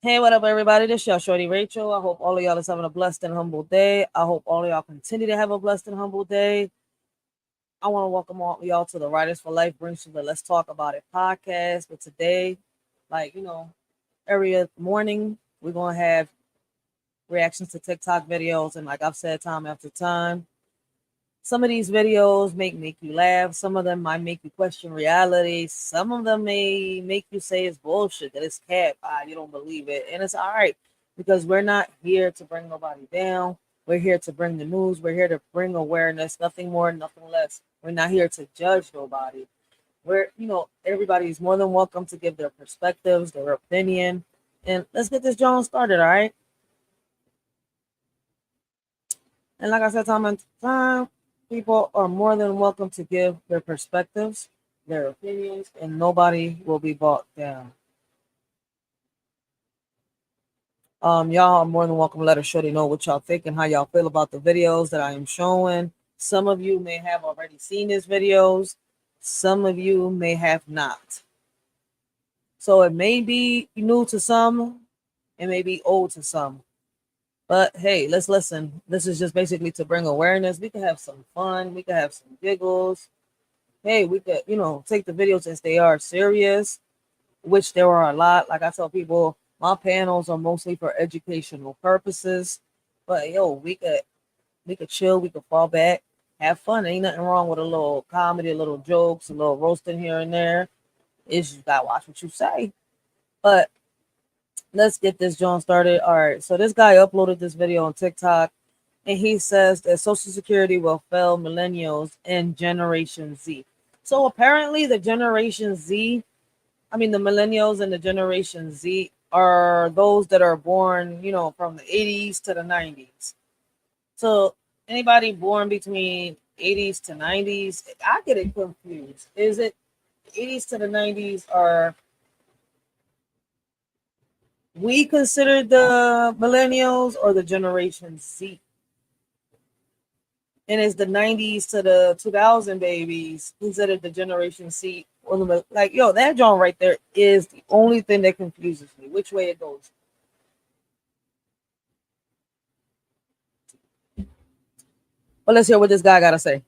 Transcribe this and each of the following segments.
Hey, what up, everybody? This your shorty Rachel. I hope all of y'all is having a blessed and humble day. I hope all of y'all continue to have a blessed and humble day. I want to welcome all y'all to the Writers for Life brings you the Let's Talk About It podcast. But today, like every morning, we're gonna have reactions to TikTok videos, and like I've said time after time, some of these videos make you laugh. Some of them might make you question reality. Some of them may make you say it's bullshit, that it's cap. You don't believe it. And it's all right because we're not here to bring nobody down. We're here to bring the news. We're here to bring awareness, nothing more, nothing less. We're not here to judge nobody. Everybody's more than welcome to give their perspectives, their opinion. And let's get this John started, all right? And like I said, time and time, people are more than welcome to give their perspectives, their opinions, and nobody will be bought down. Y'all are more than welcome to let us shorty know what y'all think and how y'all feel about the videos that I am showing. Some of you may have already seen these videos. Some of you may have not. So it may be new to some, it may be old to some. But hey, let's listen. This is just basically to bring awareness. We can have some fun. We can have some giggles. Hey, we could, take the videos as they are serious, which there are a lot. Like I tell people, my panels are mostly for educational purposes. But yo, we could chill, we could fall back, have fun. Ain't nothing wrong with a little comedy, a little jokes, a little roasting here and there. It's just gotta watch what you say. But let's get this John started. All right, so this guy uploaded this video on TikTok, and he says that Social Security will fail millennials and Generation Z. So apparently, the Generation Z, the millennials and the Generation Z are those that are born, from the 80s to the 90s. So anybody born between 80s to 90s, I get it confused. Is it 80s to the 90s are we consider the millennials or the Generation Z? And is the 90s to the 2000 babies considered the Generation C? Or like, yo, that John right there is the only thing that confuses me, which way it goes. But let's hear what this guy got to say.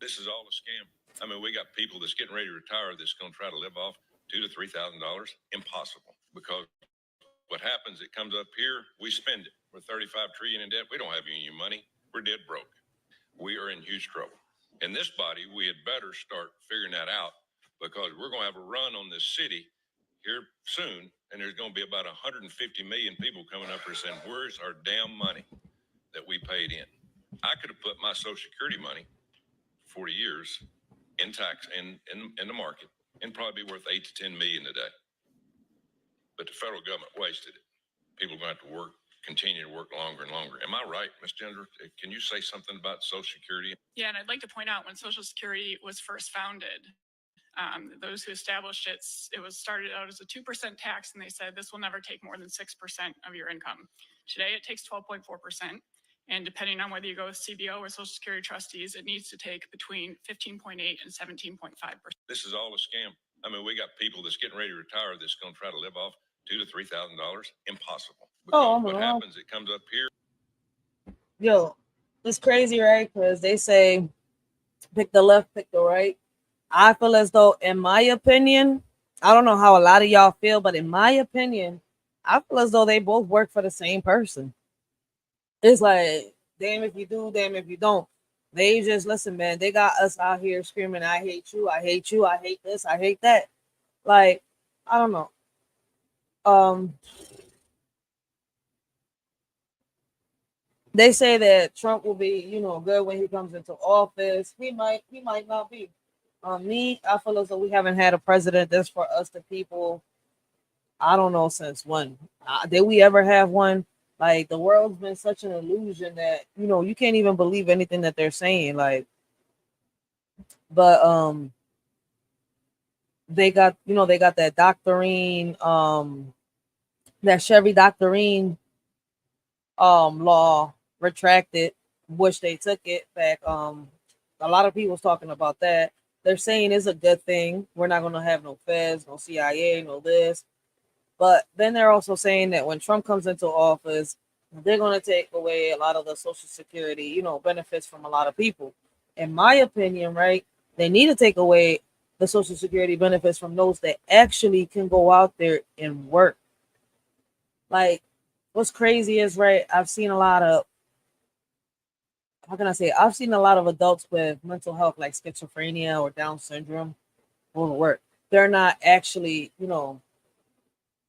This is all a scam. We got people that's getting ready to retire that's going to try to live off $2,000 to $3,000. Impossible. Because what happens, it comes up here, we spend it. We're 35 trillion in debt. We don't have any money. We're dead broke. We are in huge trouble. In this body, we had better start figuring that out because we're going to have a run on this city here soon, and there's going to be about 150 million people coming up here saying, "Where's our damn money that we paid in?" I could have put my Social Security money 40 years in tax in the market and probably be worth 8 to 10 million today. But the federal government wasted it. People are going to have to work, continue to work longer and longer. Am I right, Ms. Ginger? Can you say something about Social Security? Yeah, and I'd like to point out when Social Security was first founded, those who established it, it was started out as a 2% tax, and they said this will never take more than 6% of your income. Today, it takes 12.4%. And depending on whether you go with CBO or Social Security trustees, it needs to take between 15.8 and 17.5%. This is all a scam. We got people that's getting ready to retire that's going to try to live off $2,000 to $3,000. Impossible. Because what happens, it comes up here. Yo, it's crazy, right? Because they say pick the left, pick the right. I feel as though, in my opinion, I don't know how a lot of y'all feel, but in my opinion, I feel as though they both work for the same person. It's like, damn if you do, damn if you don't. They just listen, man. They got us out here screaming, "I hate you, I hate you, I hate this, I hate that." Like, I don't know. They say that Trump will be, good when he comes into office. He might not be. I feel as though we haven't had a president that's for us, the people. I don't know since when. Did we ever have one? Like, the world's been such an illusion that you can't even believe anything that they're saying. Like, but they got that doctrine, that Chevy doctrine law retracted, which they took it back. A lot of people's talking about that. They're saying it's a good thing. We're not gonna have no feds, no CIA, no this. But then they're also saying that when Trump comes into office, they're going to take away a lot of the Social Security, benefits from a lot of people. In my opinion, right, they need to take away the Social Security benefits from those that actually can go out there and work. Like, what's crazy is, right, I've seen a lot of, how can I say, I've seen a lot of adults with mental health like schizophrenia or Down syndrome go to work. They're not actually,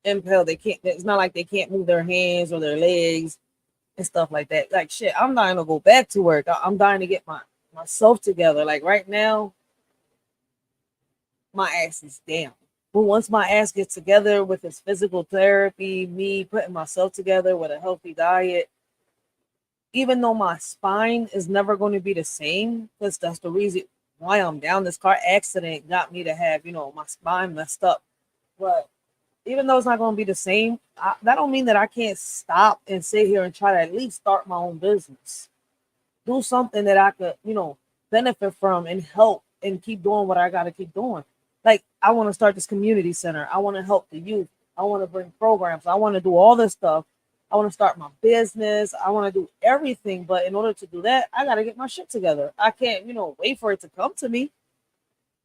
impaired. They can't, it's not like they can't move their hands or their legs and stuff like that. Like, shit, I'm dying to go back to work. I'm dying to get myself together. Like, right now, my ass is down. But once my ass gets together with its physical therapy, me putting myself together with a healthy diet, even though my spine is never going to be the same, because that's the reason why I'm down. This car accident got me to have, my spine messed up. But even though it's not going to be the same, that don't mean that I can't stop and sit here and try to at least start my own business. Do something that I could, benefit from and help and keep doing what I got to keep doing. Like, I want to start this community center. I want to help the youth. I want to bring programs. I want to do all this stuff. I want to start my business. I want to do everything. But in order to do that, I got to get my shit together. I can't, wait for it to come to me.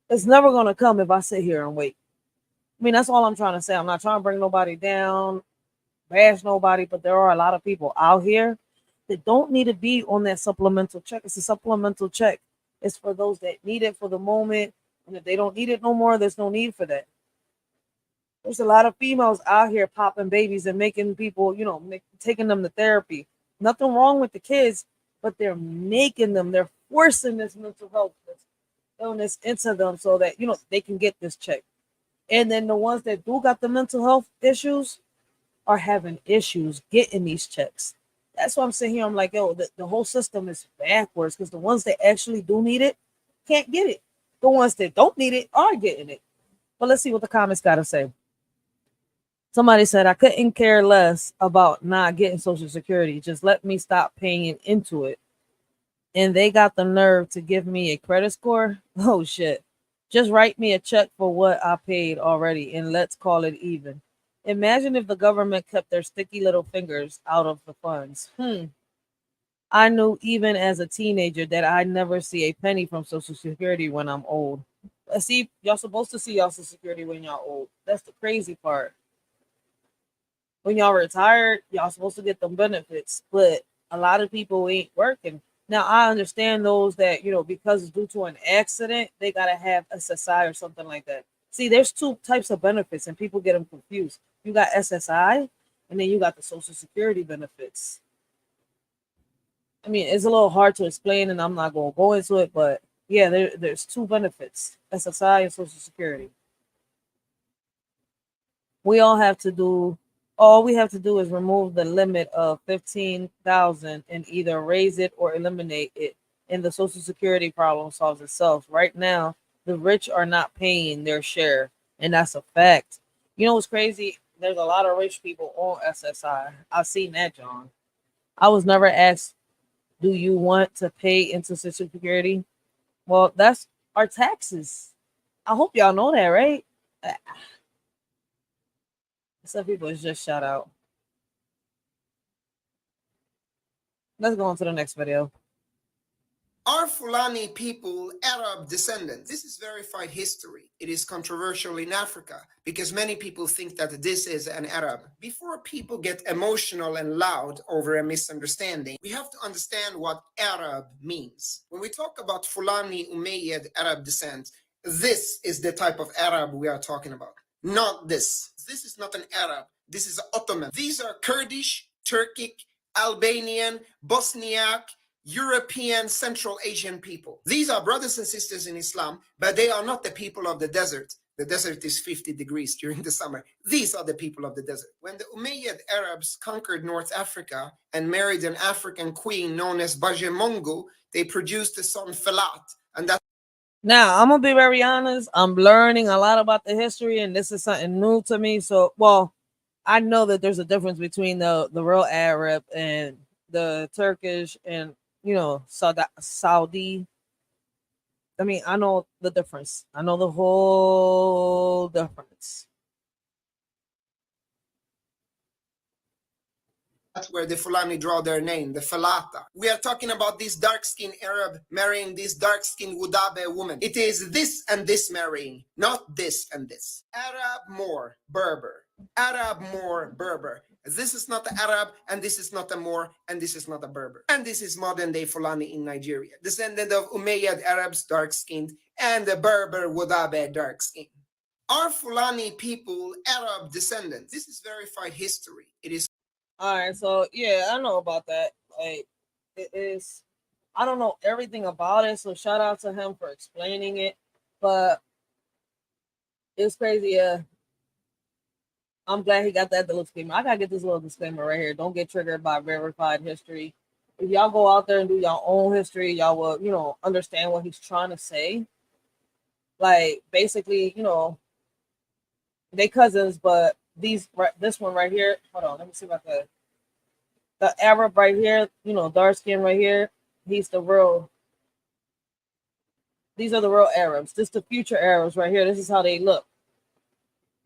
It's never going to come if I sit here and wait. I mean, that's all I'm trying to say. I'm not trying to bring nobody down, bash nobody, but there are a lot of people out here that don't need to be on that supplemental check. It's a supplemental check. It's for those that need it for the moment. And if they don't need it no more, there's no need for that. There's a lot of females out here popping babies and making people, taking them to therapy. Nothing wrong with the kids, but they're making them, they're forcing this mental health, this illness into them so that, they can get this check. And then the ones that do got the mental health issues are having issues getting these checks. That's why I'm sitting here. I'm like, yo, the whole system is backwards because the ones that actually do need it can't get it. The ones that don't need it are getting it. But let's see what the comments got to say. Somebody said, I couldn't care less about not getting Social Security. Just let me stop paying into it. And they got the nerve to give me a credit score. Oh, shit. Just write me a check for what I paid already and let's call it even. Imagine if the government kept their sticky little fingers out of the funds. I knew even as a teenager that I'd never see a penny from Social Security when I'm old. Let's see, y'all supposed to see y'all Social Security when y'all old. That's the crazy part. When y'all retired, y'all supposed to get them benefits, but a lot of people ain't working. Now I understand those that, because it's due to an accident, they gotta have SSI or something like that. See, there's two types of benefits and people get them confused. You got SSI and then you got the Social Security benefits. I mean, it's a little hard to explain and I'm not gonna go into it, but yeah, there's two benefits, SSI and Social Security. We all have to do all we have to do is remove the limit of 15,000 and either raise it or eliminate it, and the Social Security problem solves itself. Right now, the rich are not paying their share, and that's a fact. You know what's crazy? There's a lot of rich people on SSI. I've seen that, John. I was never asked, do you want to pay into Social Security? Well, that's our taxes. I hope y'all know that, right? Some people is just shout out. Let's go on to the next video. Are Fulani people Arab descendants? This is verified history. It is controversial in Africa because many people think that this is an Arab. Before people get emotional and loud over a misunderstanding, we have to understand what Arab means. When we talk about Fulani Umayyad Arab descent, this is the type of Arab we are talking about. Not this. This is not an Arab. This is Ottoman. These are Kurdish, Turkic, Albanian, Bosniak, European, Central Asian people. These are brothers and sisters in Islam, but they are not the people of the desert. The desert is 50 degrees during the summer. These are the people of the desert. When the Umayyad Arabs conquered North Africa and married an African queen known as Bajemongu, they produced the son Felat. And that Now, I'm gonna be very honest. I'm learning a lot about the history, and this is something new to me. So, well, I know that there's a difference between the real Arab and the Turkish and Saudi. I mean, I know the difference. I know the whole difference. That's where the Fulani draw their name, the Falata. We are talking about this dark-skinned Arab marrying this dark-skinned Wudabe woman. It is this and this marrying, not this and this. Arab more Berber. Arab more Berber. This is not the Arab, and this is not a Moor, and this is not a Berber. And this is modern-day Fulani in Nigeria, descendant of Umayyad Arabs, dark-skinned, and the Berber Wudabe, dark-skinned. Are Fulani people Arab descendants? This is verified history. It is. All right, so yeah, I know about that. Like, it is. I don't know everything about it, so shout out to him for explaining it. But it's crazy. Yeah, I'm glad he got that little disclaimer. I gotta get this little disclaimer right here. Don't get triggered by verified history. If y'all go out there and do your own history, y'all will, understand what he's trying to say. Like, basically, they cousins, but this one right here. Hold on, let me see if I can. The Arab right here, dark skin right here. He's the real. These are the real Arabs. This is the future Arabs right here. This is how they look.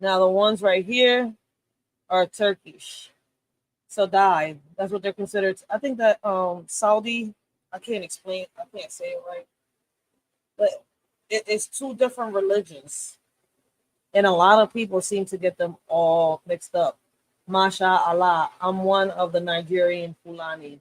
Now the ones right here are Turkish. So that's what they're considered. I think that Saudi. I can't explain. I can't say it right, but it's two different religions. And a lot of people seem to get them all mixed up. Masha Allah, I'm one of the Nigerian Fulani.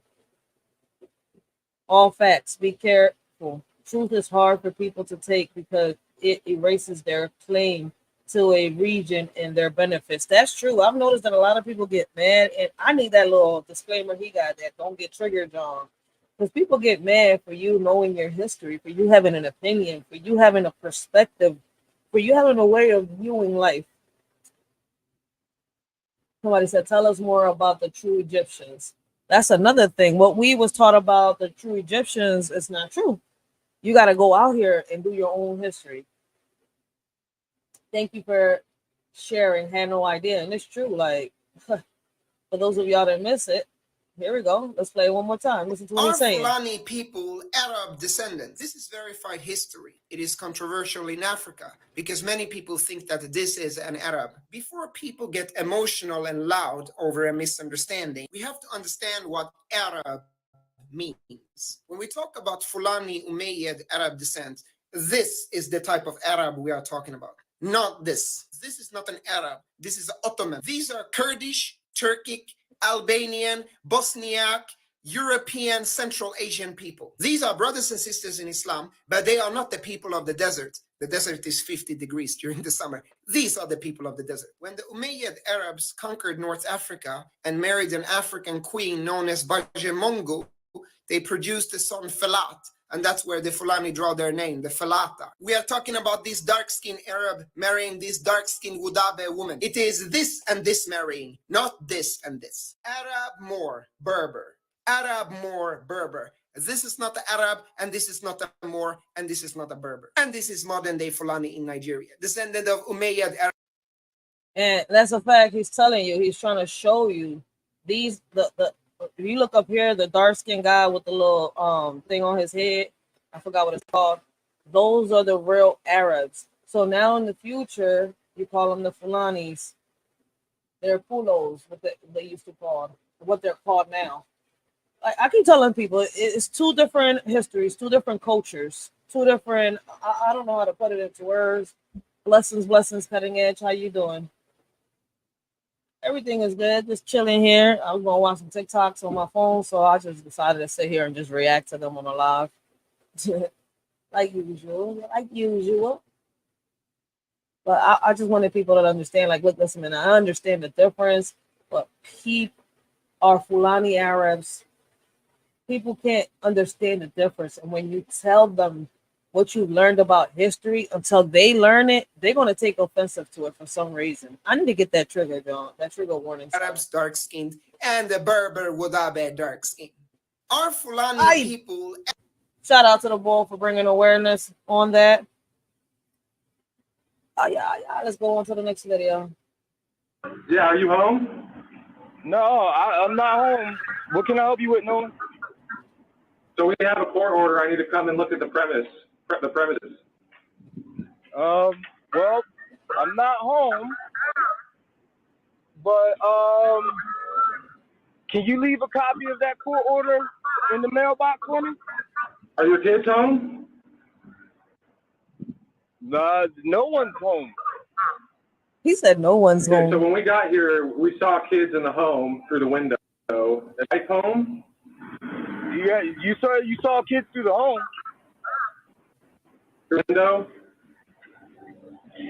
All facts, be careful. Truth is hard for people to take because it erases their claim to a region and their benefits. That's true. I've noticed that a lot of people get mad, and I need that little disclaimer he got, that don't get triggered, John. Because people get mad for you knowing your history, for you having an opinion, for you having a perspective, for you having a way of viewing life. Somebody said, tell us more about the true Egyptians. That's another thing. What we was taught about the true Egyptians is not true. You got to go out here and do your own history. Thank you for sharing. Had no idea. And it's true. Like, for those of y'all that miss it, here we go. Let's play it one more time. Listen to what he's saying. Are Fulani people Arab descendants? This is verified history. It is controversial in Africa because many people think that this is an Arab. Before people get emotional and loud over a misunderstanding, we have to understand what Arab means. When we talk about Fulani Umayyad Arab descent, this is the type of Arab we are talking about. Not this. This is not an Arab. This is Ottoman. These are Kurdish, Turkic, Albanian, Bosniak, European, Central Asian people. These are brothers and sisters in Islam, but they are not the people of the desert. The desert is 50 degrees during the summer. These are the people of the desert. When the Umayyad Arabs conquered North Africa and married an African queen known as Bajemongo, they produced the son Felat, and that's where the Fulani draw their name, the Falata. We are talking about this dark-skinned Arab marrying this dark-skinned Wudabe woman. It is this and this marrying, not this and this. Arab more Berber. Arab more Berber. This is not the Arab, and this is not a Moor, and this is not a Berber. And this is modern-day Fulani in Nigeria, descendant of Umayyad Arab. And that's a fact. He's telling you. He's trying to show you these if you look up here, the dark skinned guy with the little thing on his head, I forgot what it's called. Those are the real Arabs. So now in the future, you call them the Fulanis. They're Pulos, what they used to call, what they're called now. I keep telling people it's two different histories, two different cultures, two different. I don't know how to put it into words. Blessings, cutting edge. How you doing? Everything is good. Just chilling here. I was gonna watch some TikToks on my phone, so I just decided to sit here and just react to them on the live, like usual. But I just wanted people to understand. Like, look, listen, man. I understand the difference, but people are Fulani Arabs. People can't understand the difference, and when you tell them what you learned about history, until they learn it, they're going to take offensive to it for some reason. I need to get that trigger, John. That trigger warning. Arabs dark-skinned and the Berber Wudabe dark-skinned. Are Fulani people... Shout out to the boy for bringing awareness on that. Yeah. Let's go on to the next video. Yeah, are you home? No, I'm not home. What can I help you with, Nolan? So we have a court order. I need to come and look at the premises. Well, I'm not home, but Can you leave a copy of that court order in the mailbox for me? Are your kids home? No one's home. He said no one's Okay, so home. when we got here, we saw kids in the home through the window. Is Mike home? Yeah, you saw kids through the home. Through the window?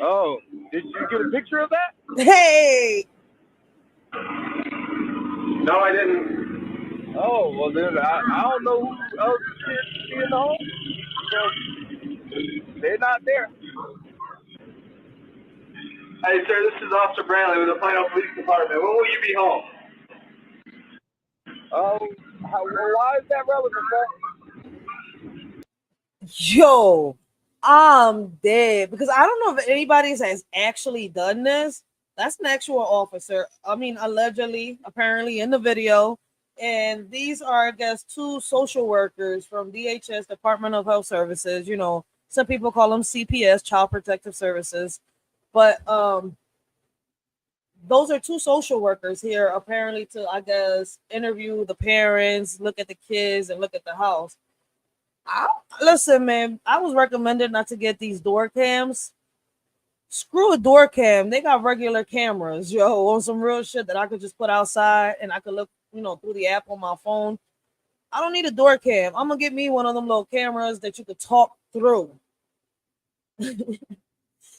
Oh, did you get a picture of that? Hey, No, I didn't. Oh, well then I don't know who else kids be in the home. So they're not there. Hey, sir, this is Officer Brantley with the Plano Police Department. When will you be home? Why is that relevant, sir? yo, I'm dead because I don't know if anybody has actually done this. That's an actual officer. I mean, allegedly, apparently in the video. And these are, I guess, two social workers from DHS, Department of Health Services. You know, some people call them CPS, Child Protective Services. But those are two social workers here, apparently, to, I guess, interview the parents, look at the kids, and look at the house. Listen, man, I was recommended not to get these door cams. Screw a door cam. They got regular cameras, yo, on some real shit that I could just put outside and I could look, through the app on my phone. I don't need a door cam. I'm gonna get me one of them little cameras that you could talk through.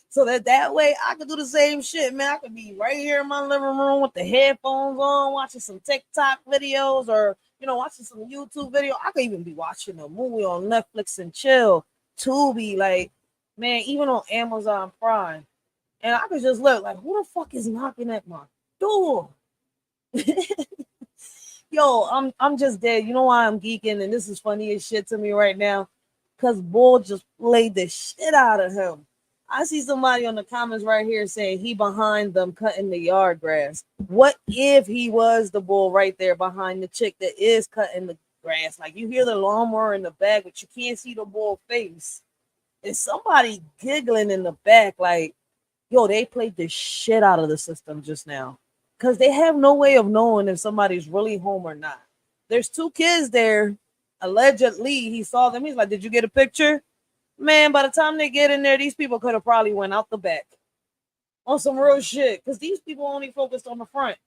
So that way I could do the same shit, man. I could be right here in my living room with the headphones on, watching some TikTok videos or, watching some YouTube video. I could even be watching a movie on Netflix and chill. Tubi, like, man, even on Amazon Prime. And I could just look like, who the fuck is knocking at my door? Yo, I'm just dead. You know why I'm geeking? And this is funny as shit to me right now. Because Bull just played the shit out of him. I see somebody on the comments right here saying he behind them cutting the yard grass. What if he was the bull right there behind the chick that is cutting the grass? Like, you hear the lawnmower in the back, but you can't see the bull face. And somebody giggling in the back like, yo, they played the shit out of the system just now. Because they have no way of knowing if somebody's really home or not. There's two kids there. Allegedly, he saw them. He's like, did you get a picture? Man, by the time they get in there, these people could have probably went out the back on some real shit. Because these people only focused on the front.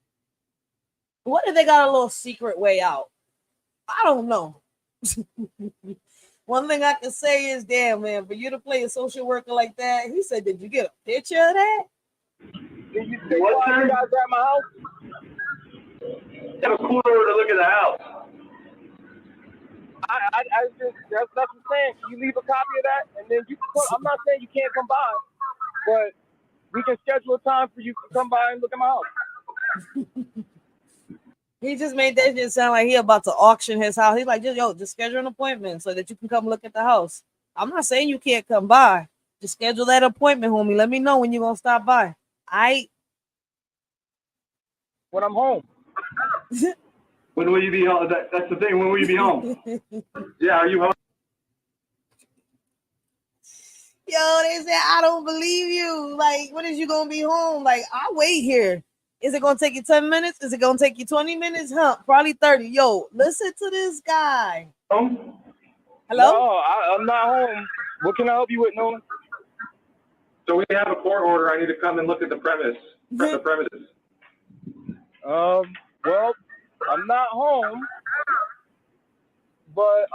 What if they got a little secret way out? I don't know. One thing I can say is, damn, man, for you to play a social worker like that, he said, did you get a picture of that? Did you guys at my house? Have a cooler to look at the house. I just, that's what I'm saying. Can you leave a copy of that? And then you can I'm not saying you can't come by, but we can schedule a time for you to come by and look at my house. He just made that shit sound like he about to auction his house. He's like, just schedule an appointment so that you can come look at the house. I'm not saying you can't come by. Just schedule that appointment, homie. Let me know when you're going to stop by. When I'm home. When will you be home? That's the thing. When will you be home? Yeah, are you home? Yo, they said, I don't believe you. Like, when is you going to be home? Like, I'll wait here. Is it going to take you 10 minutes? Is it going to take you 20 minutes? Huh? Probably 30. Yo, listen to this guy. Home? Hello? No, I'm not home. What can I help you with, Nolan? So we have a court order. I need to come and look at the premises. Well, I'm not home, but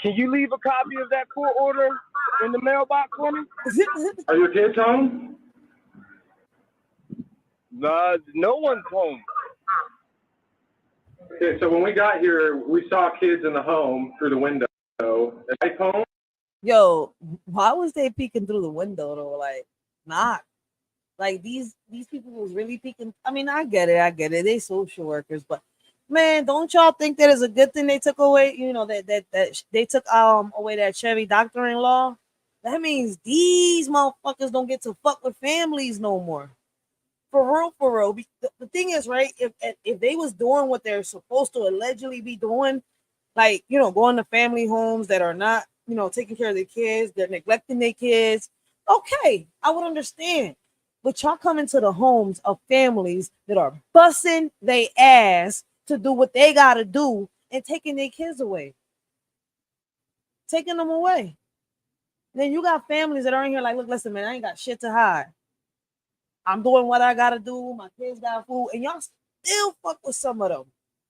can you leave a copy of that court order in the mailbox for me? Are your kids home? No one's home. Okay, so when we got here, we saw kids in the home through the window. Is Mike home? Yo, why was they peeking through the window though? Like, not. Like these people was really peeking. I mean, I get it. They social workers, but man, don't y'all think that is a good thing they took away? That they took away that Chevy doctor-in-law. That means these motherfuckers don't get to fuck with families no more. For real. The thing is, right? If they was doing what they're supposed to allegedly be doing, like going to family homes that are not taking care of their kids, they're neglecting their kids. Okay, I would understand. But y'all come into the homes of families that are busting their ass to do what they gotta do and taking their kids away. Taking them away. Then you got families that are in here like, look, listen, man, I ain't got shit to hide. I'm doing what I gotta do. My kids got food, and y'all still fuck with some of them.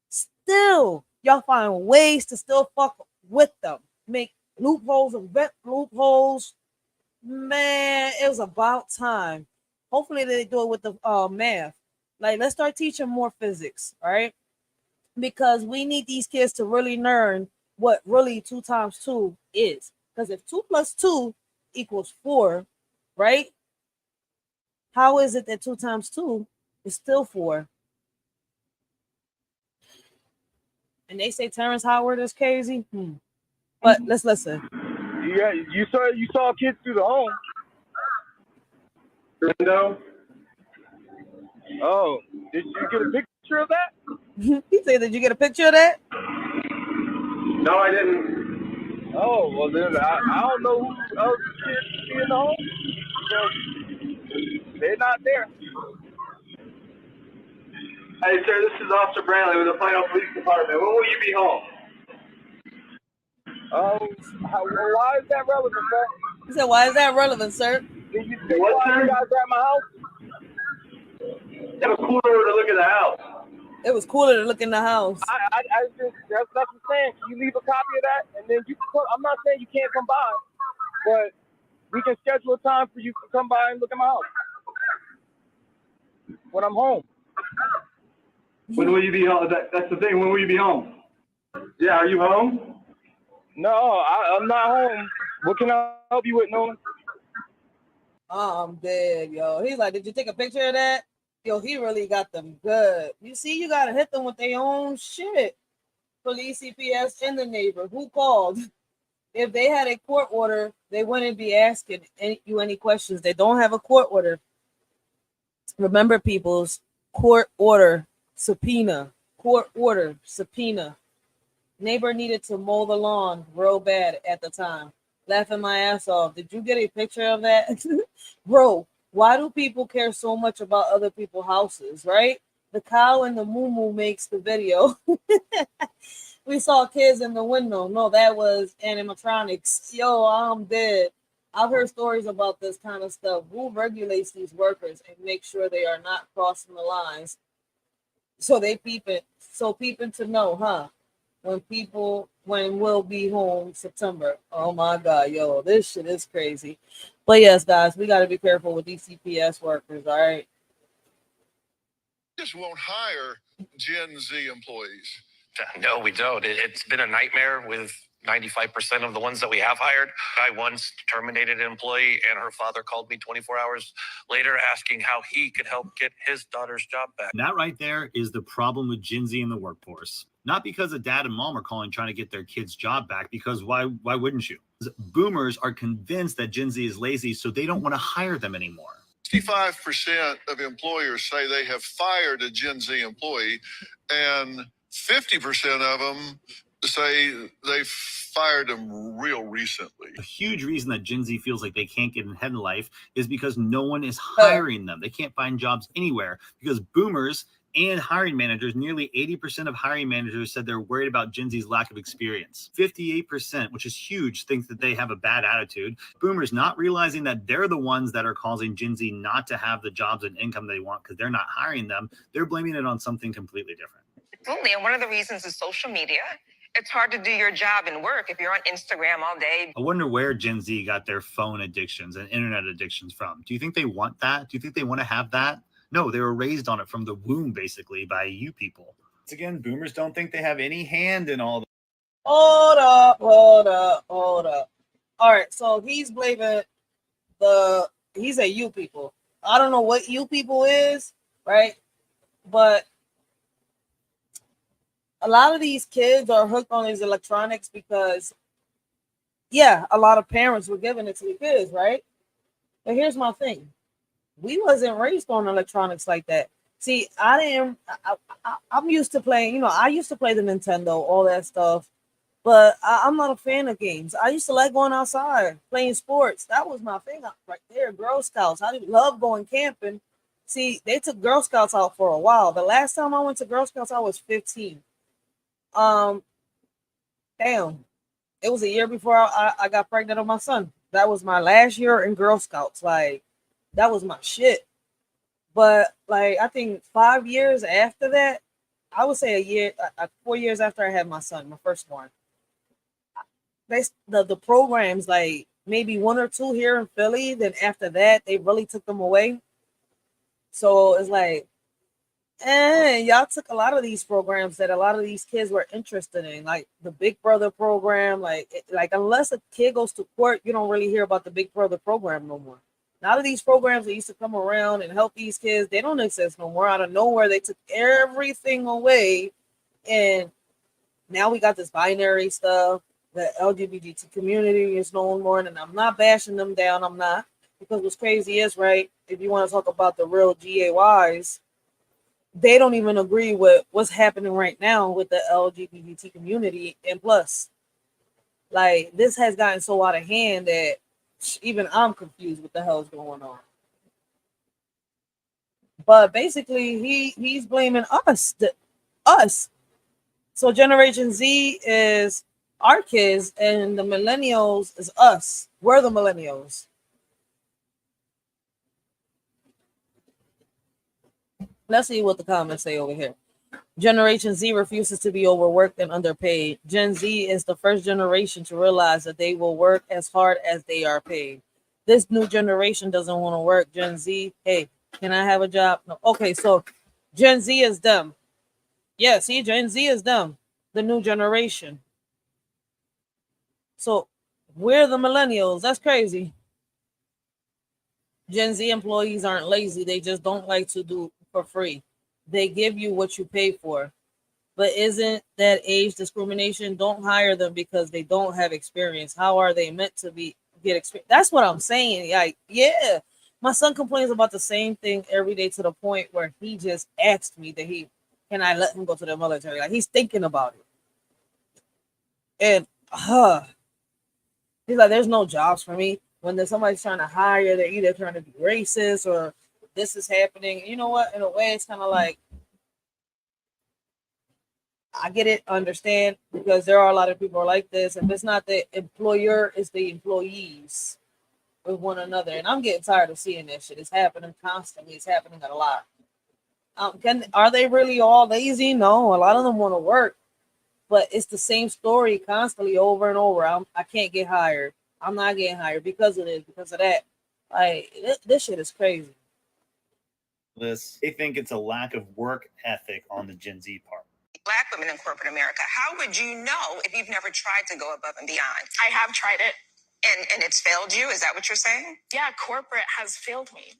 Still, y'all find ways to still fuck with them. Make loopholes and vet loopholes. Man, it was about time. Hopefully, they do it with the math. Like, let's start teaching more physics, all right? Because we need these kids to really learn what really 2 times 2 is. Because if 2 plus 2 equals 4, right? How is it that 2 times 2 is still 4? And they say Terrence Howard is crazy. But let's listen. Yeah, you saw kids through the home. No. Oh, did you get a picture of that? He said, did you get a picture of that? No, I didn't. Oh, well then I don't know who else kids be in the home because they're not there. Hey, sir, this is Officer Brantley with the Plano Police Department. When will you be home? Why is that relevant, sir? He said, why is that relevant, sir? Did you see What, why sir? you guys are at my house? It was cooler to look at the house. It was cooler to look in the house. I just that's what I'm saying. Can you leave a copy of that, and then you can I'm not saying you can't come by, but we can schedule a time for you to come by and look at my house when I'm home. When will you be home? That's the thing. When will you be home? Yeah, are you home? No, I'm not home. What can I help you with, Nolan? Oh, I'm dead, yo. He's like, did you take a picture of that? Yo, he really got them good. You see, you gotta hit them with their own shit. Police, CPS, and the neighbor. Who called? If they had a court order, they wouldn't be asking you any questions. They don't have a court order. Remember, people's court order, subpoena, court order, subpoena. Neighbor needed to mow the lawn real bad at the time. Laughing my ass off. Did you get a picture of that? Bro, why do people care so much about other people's houses, right? The cow and the moo makes the video. We saw kids in the window. No, that was animatronics. Yo, I'm dead. I've heard stories about this kind of stuff. Who regulates these workers and make sure they are not crossing the lines? So they peeping. So peeping to know, huh? When we'll be home September. Oh my God, yo, this shit is crazy. But yes, guys, we got to be careful with these CPS workers. All right. Just won't hire Gen Z employees. No, we don't. It's been a nightmare with 95% of the ones that we have hired. I once terminated an employee, and her father called me 24 hours later asking how he could help get his daughter's job back. That right there is the problem with Gen Z in the workforce. Not because a dad and mom are calling trying to get their kid's job back, because why wouldn't you? Boomers are convinced that Gen Z is lazy, so they don't want to hire them anymore. 65% of employers say they have fired a Gen Z employee, and 50% of them say they fired them real recently. A huge reason that Gen Z feels like they can't get ahead in life is because no one is hiring them. They can't find jobs anywhere because boomers and hiring managers, nearly 80% of hiring managers said they're worried about Gen Z's lack of experience. 58%, which is huge, think that they have a bad attitude. Boomers not realizing that they're the ones that are causing Gen Z not to have the jobs and income they want because they're not hiring them. They're blaming it on something completely different. Absolutely. And one of the reasons is social media. It's hard to do your job and work if you're on Instagram all day. I wonder where Gen Z got their phone addictions and internet addictions from. Do you think they want that? Do you think they want to have that? No, they were raised on it from the womb, basically, by you people. Once again, boomers don't think they have any hand in all. Hold up. All right, so he's blaming he's a you people. I don't know what you people is, right? But a lot of these kids are hooked on these electronics because, yeah, a lot of parents were giving it to the kids, right? But here's my thing. We wasn't raised on electronics like that. See, I'm used to playing, I used to play the Nintendo, all that stuff. But I'm not a fan of games. I used to like going outside, playing sports. That was my thing right there. Girl Scouts. I love going camping. See, they took Girl Scouts out for a while. The last time I went to Girl Scouts, I was 15. Um, damn. It was a year before I got pregnant on my son. That was my last year in Girl Scouts. Like, that was my shit. But like, I think 5 years after that, I would say 4 years after I had my son, my firstborn, the programs, like maybe one or two here in Philly. Then after that, they really took them away. So it's like, y'all took a lot of these programs that a lot of these kids were interested in, like the Big Brother program. Like unless a kid goes to court, you don't really hear about the Big Brother program no more. A lot of these programs that used to come around and help these kids, they don't exist no more. Out of nowhere, they took everything away, and now we got this binary stuff. The LGBT community is no more, and I'm not bashing them down. I'm not, because what's crazy is, right, if you want to talk about the real GAYs, they don't even agree with what's happening right now with the LGBT community. And plus, like, this has gotten so out of hand that even I'm confused what the hell's going on. But basically, he's blaming us. So Generation Z is our kids, and the millennials is us. We're the millennials. Let's see what the comments say over here. Generation Z refuses to be overworked and underpaid. Gen Z is the first generation to realize that they will work as hard as they are paid. This new generation doesn't want to work. Gen Z, hey, can I have a job? No. Okay, so Gen Z is them. Yeah, see, Gen Z is them, the new generation. So we're the millennials. That's crazy. Gen Z employees aren't lazy. They just don't like to do for free. They give you what you pay for. But isn't that age discrimination? Don't hire them because they don't have experience. How are they meant to get experience? That's what I'm saying. Like, yeah, my son complains about the same thing every day, to the point where he just asked me that can I let him go to the military? Like, he's thinking about it. And he's like, there's no jobs for me. When there's somebody's trying to hire, they're either trying to be racist or this is happening. You know what? In a way, it's kind of like, I get it, understand, because there are a lot of people like this. If it's not the employer, it's the employees with one another. And I'm getting tired of seeing that shit. It's happening constantly. It's happening a lot. Are they really all lazy? No, a lot of them want to work, but it's the same story constantly over and over. I can't get hired. I'm not getting hired because of this, because of that. Like, this shit is crazy. They think it's a lack of work ethic on the Gen Z part. Black women in corporate America, how would you know if you've never tried to go above and beyond? I have tried it. And it's failed you? Is that what you're saying? Yeah, corporate has failed me.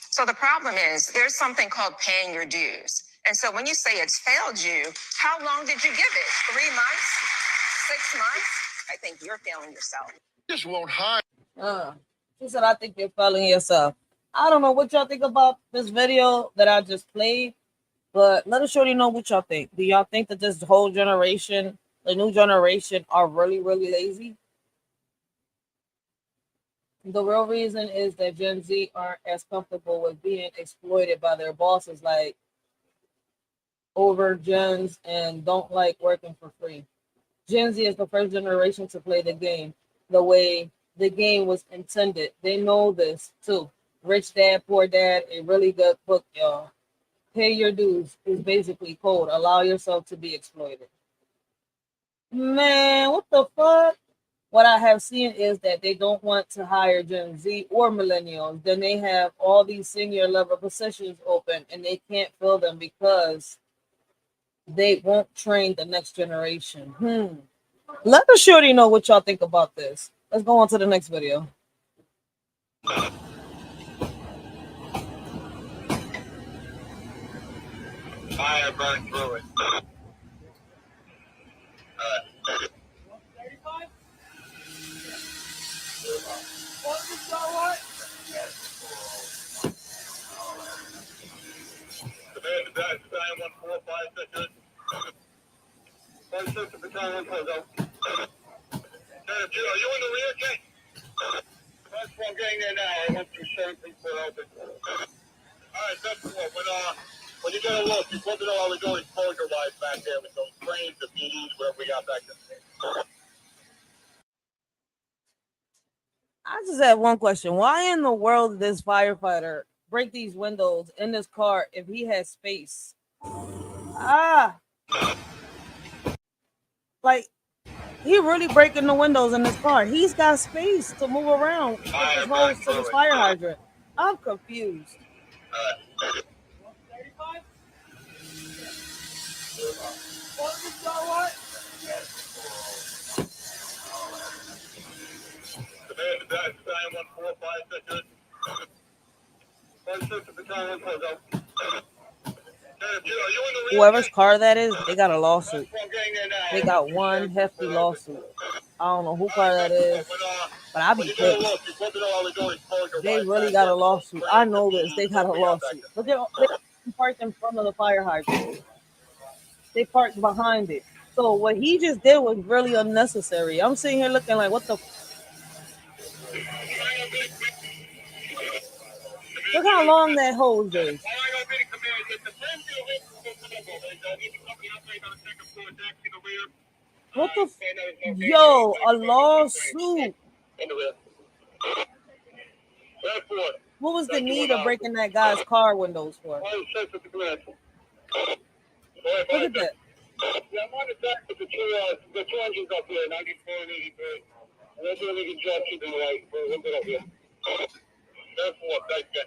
So the problem is there's something called paying your dues. And so when you say it's failed you, how long did you give it? 3 months? 6 months? I think you're failing yourself. Just won't hire. She said, I think you're failing yourself. I don't know what y'all think about this video that I just played, but let us shorty know what y'all think. Do y'all think that this whole generation, the new generation, are really, really lazy? The real reason is that Gen Z aren't as comfortable with being exploited by their bosses like over gens, and don't like working for free. Gen Z is the first generation to play the game the way the game was intended. They know this too. Rich Dad, Poor Dad, a really good book, y'all. Pay your dues is basically code. Allow yourself to be exploited. Man, what the fuck? What I have seen is that they don't want to hire Gen Z or millennials. Then they have all these senior level positions open and they can't fill them because they won't train the next generation. Let the shorty know what y'all think about this. Let's go on to the next video. I run through it. Battalion 145, you in the rear, Jake? That's what I'm getting there now. I went through certain people open. All right, that's cool. When you get a look, you put it all we're doing poker-wise back there with those frames, the BDs, whatever we got back there. I just had one question. Why in the world did this firefighter break these windows in this car if he has space? Like, he really breaking the windows in this car. He's got space to move around with this hose to this fire hydrant. I'm confused. Whoever's car that is, they got a lawsuit. They got one hefty lawsuit. I don't know who car that is, but I'll be pissed. They really got a lawsuit. I know this. They got a lawsuit. Look at they parked in front of the fire hydrant. They parked behind it. So what he just did was really unnecessary. I'm sitting here looking like, what the? Look how long that hose is. What the? Yo, a lawsuit. What was the need of breaking that guy's car windows for? Look at that. Yeah, I'm on the deck with the two engines up here, 94 and 83. And they're doing a good job keeping the light. We'll get up here. Therefore, thank you.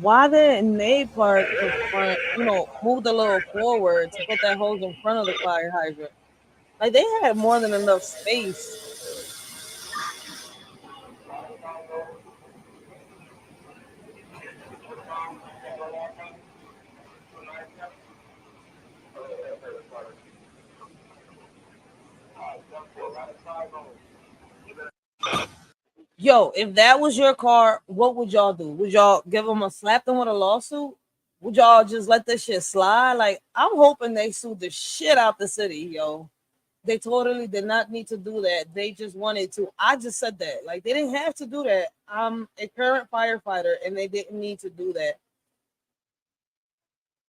Why didn't they park in front, move a little forward to put that hose in front of the fire hydrant? Like, they had more than enough space. Yo, if that was your car, what would y'all do? Would y'all slap them with a lawsuit? Would y'all just let this shit slide? Like, I'm hoping they sued the shit out the city, yo. They totally did not need to do that. They just wanted to. I just said that. Like, they didn't have to do that. I'm a current firefighter, and they didn't need to do that.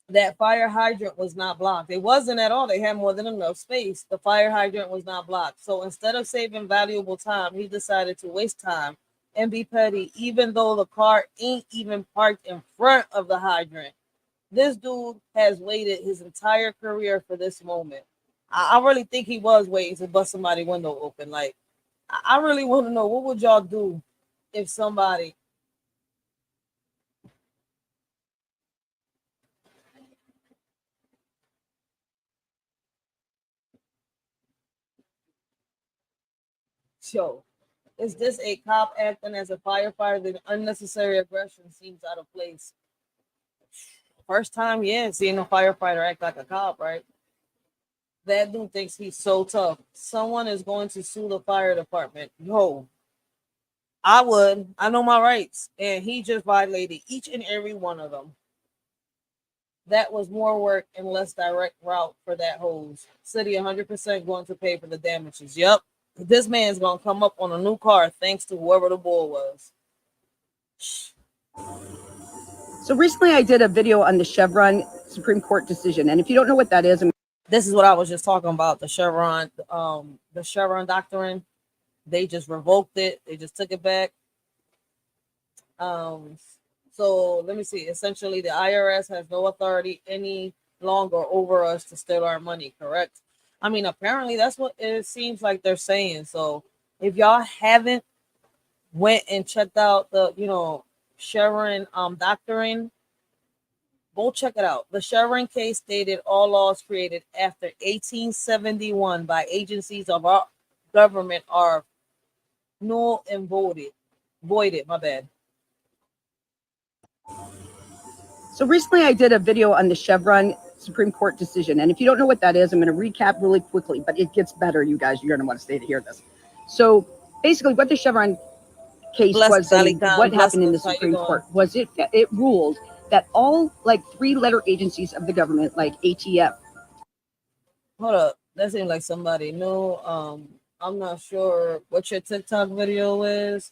That fire hydrant was not blocked. It wasn't at all. They had more than enough space. The fire hydrant was not blocked. So instead of saving valuable time, he decided to waste time and be petty, even though the car ain't even parked in front of the hydrant. This dude has waited his entire career for this moment. I really think he was waiting to bust somebody's window open. Like, I really want to know, what would y'all do if somebody... Yo, is this a cop acting as a firefighter? The unnecessary aggression seems out of place. First time, yeah, seeing a firefighter act like a cop, right? That dude thinks he's so tough. Someone is going to sue the fire department. Yo, I would. I know my rights. And he just violated each and every one of them. That was more work and less direct route for that hose. City 100% going to pay for the damages. Yep. This man's going to come up on a new car thanks to whoever the bull was. So recently I did a video on the Chevron Supreme Court decision. And if you don't know what that is, this is what I was just talking about, the Chevron doctrine. They just revoked it. They just took it back. So let me see. Essentially, the IRS has no authority any longer over us to steal our money, correct? I mean, apparently that's what it seems like they're saying. So if y'all haven't went and checked out the, Chevron doctrine, go check it out. The Chevron case stated all laws created after 1871 by agencies of our government are null and voided. My bad. So recently I did a video on the Chevron Supreme Court decision. And if you don't know what that is, I'm going to recap really quickly, but it gets better, you guys. You're going to want to stay to hear this. So basically what the Chevron case Blessings, was and Ali Khan. what happened in the Blessings. How you Supreme doing? Court was it ruled that all like 3-letter agencies of the government, like ATF. Hold up. That seems like somebody new. I'm not sure what your TikTok video is.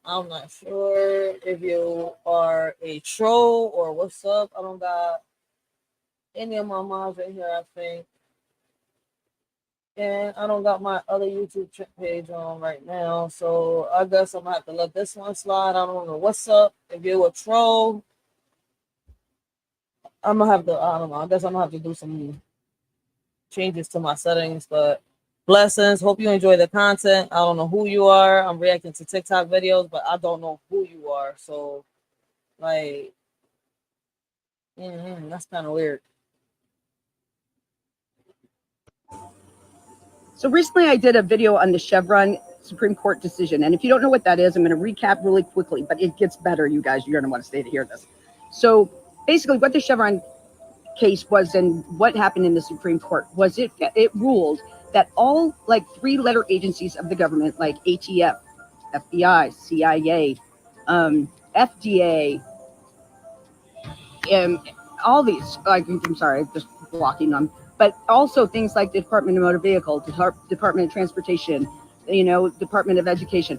I'm not sure if you are a troll or what's up. I don't got any of my moms in here, I think. And I don't got my other YouTube page on right now. So I guess I'm gonna have to let this one slide. I don't know what's up. If you're a troll, I'm gonna have to, I don't know. I guess I'm gonna have to do some changes to my settings, but blessings. Hope you enjoy the content. I don't know who you are. I'm reacting to TikTok videos, but I don't know who you are. So, like, that's kind of weird. So recently I did a video on the Chevron Supreme Court decision. And if you don't know what that is, I'm going to recap really quickly, but it gets better, you guys. You're going to want to stay to hear this. So basically what the Chevron case was and what happened in the Supreme Court was it ruled that all like 3-letter agencies of the government, like ATF, FBI, CIA, FDA, all these, like, I'm sorry, just blocking them, but also things like the Department of Motor Vehicle, Department of Transportation, Department of Education,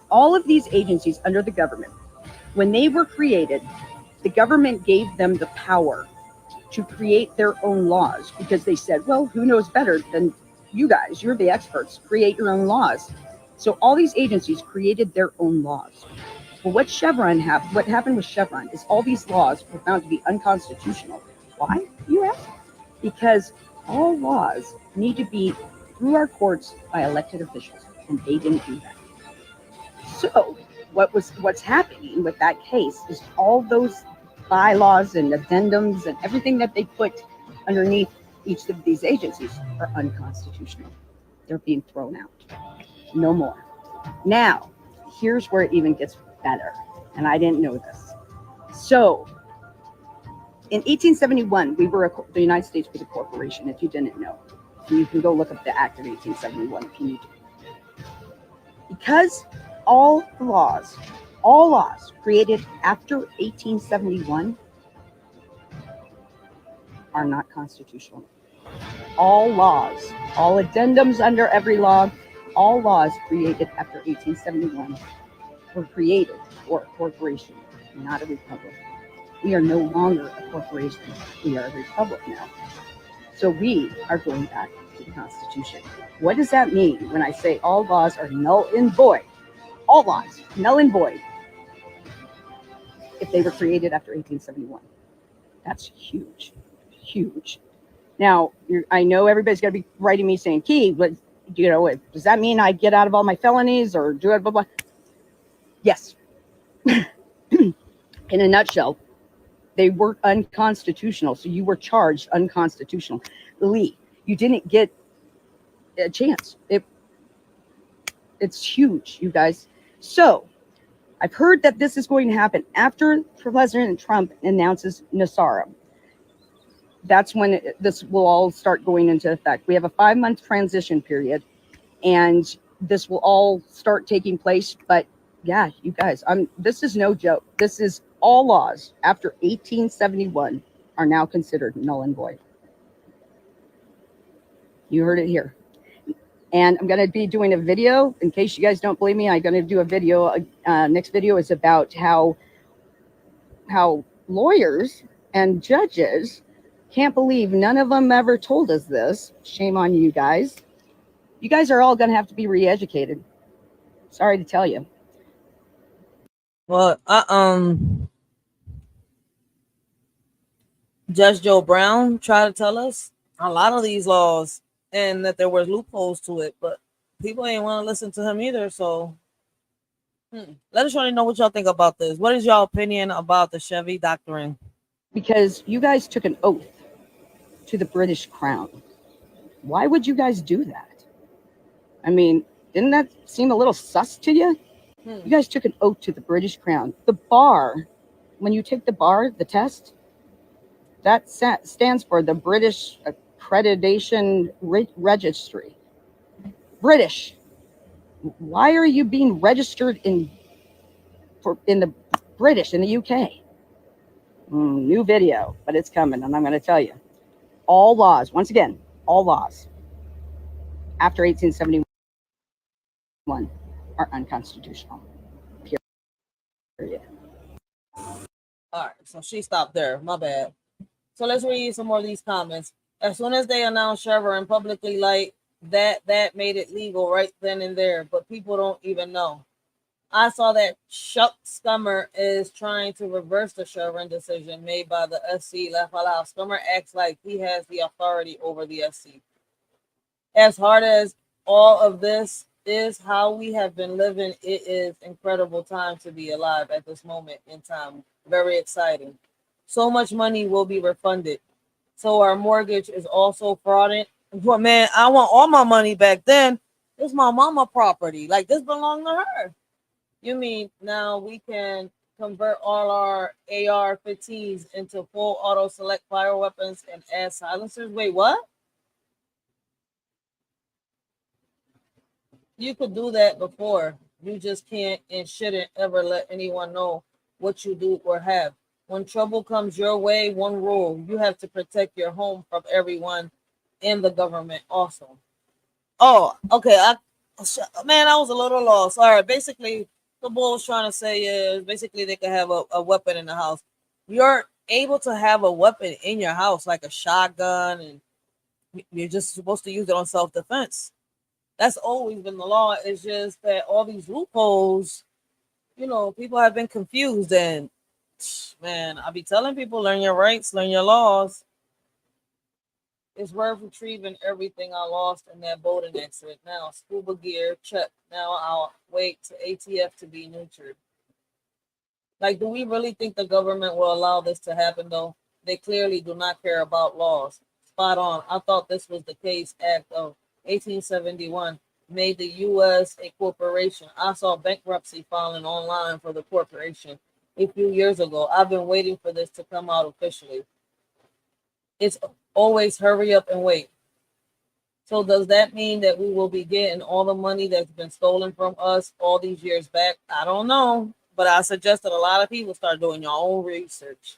all of these agencies under the government, when they were created, the government gave them the power to create their own laws because they said, well, who knows better than you guys? You're the experts. Create your own laws. So all these agencies created their own laws. Well, what happened with Chevron is all these laws were found to be unconstitutional. Why, you ask? Because all laws need to be through our courts by elected officials, and they didn't do that. So what's happening with that case is all those bylaws and addendums and everything that they put underneath each of these agencies are unconstitutional. They're being thrown out. No more. Now, here's where it even gets better. And I didn't know this. So in 1871, the United States was a corporation, if you didn't know. And you can go look up the Act of 1871 if you need to. Because all laws created after 1871 are not constitutional. All laws, all addendums under every law, all laws created after 1871 were created for a corporation, not a republic. We are no longer a corporation. We are a republic now. So we are going back to the Constitution. What does that mean when I say all laws are null and void? All laws, null and void, if they were created after 1871. That's huge, huge. Now, I know everybody's going to be writing me saying, Key, but does that mean I get out of all my felonies or do it, blah, blah? Yes. In a nutshell, they were unconstitutional. So you were charged unconstitutional. Lee, you didn't get a chance. It's huge, you guys. So I've heard that this is going to happen after President Trump announces NASARA. That's when this will all start going into effect. We have a 5-month transition period, and this will all start taking place. But yeah, you guys, this is no joke. This is all laws after 1871 are now considered null and void. You heard it here. And I'm going to be doing a video. In case you guys don't believe me, I'm going to do a video. Next video is about how lawyers and judges can't believe none of them ever told us this. Shame on you guys. You guys are all going to have to be re-educated. Sorry to tell you. Well, Judge Joe Brown tried to tell us a lot of these laws and that there were loopholes to it, but people ain't want to listen to him either. So let us really know what y'all think about this. What is y'all opinion about the Chevy doctrine? Because you guys took an oath to the British Crown. Why would you guys do that? I mean, didn't that seem a little sus to you? You guys took an oath to the British Crown. The bar, when you take the bar, the test, That stands for the British Accreditation Registry. British. Why are you being registered in the British in the UK? New video, but it's coming, and I'm going to tell you. All laws, once again, all laws after 1871 are unconstitutional. Period. All right, so she stopped there. My bad. So let's read some more of these comments. As soon as they announced Chevron publicly, like that made it legal right then and there, but people don't even know. I saw that Chuck Scummer is trying to reverse the Chevron decision made by the SC. Laugh out loud. Scummer acts like he has the authority over the SC. As hard as all of this is how we have been living, it is incredible time to be alive at this moment in time. Very exciting. So much money will be refunded. So our mortgage is also fraudulent. But man, I want all my money back then. It's my mama property. Like this belonged to her. You mean now we can convert all our AR-15s into full auto select fire weapons and add silencers? Wait, what? You could do that before. You just can't and shouldn't ever let anyone know what you do or have. When trouble comes your way, one rule: you have to protect your home from everyone and the government also. Oh, okay. Man, I was a little lost. All right, basically, the boy was trying to say is basically they could have a weapon in the house. You're able to have a weapon in your house, like a shotgun, and you're just supposed to use it on self-defense. That's always been the law. It's just that all these loopholes, people have been confused. And man, I be telling people, learn your rights, learn your laws. It's worth retrieving everything I lost in that boating accident. Now, scuba gear, check. Now I'll wait to ATF to be neutered. Like, do we really think the government will allow this to happen, though? They clearly do not care about laws. Spot on. I thought this was the case. Act of 1871 made the U.S. a corporation. I saw bankruptcy filing online for the corporation a few years ago. I've been waiting for this to come out officially. It's always hurry up and wait. So does that mean that we will be getting all the money that's been stolen from us all these years back? I don't know, but I suggest that a lot of people start doing your own research.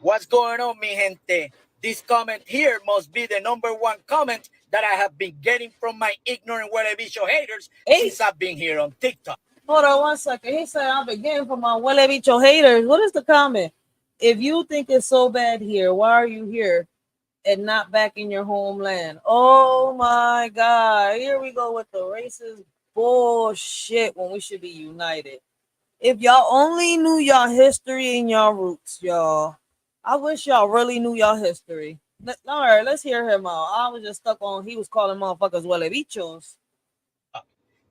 What's going on, mi gente? This comment here must be the number one comment that I have been getting from my ignorant huele bicho haters since I've been here on TikTok. Hold on 1 second. He said I've been getting from my huele bicho haters. What is the comment? If you think it's so bad here, why are you here and not back in your homeland? Oh my God. Here we go with the racist bullshit when we should be united. If y'all only knew y'all history and y'all roots, y'all. I wish y'all really knew y'all history. All right, let's hear him out. I was just stuck on he was calling motherfuckers huele bichos.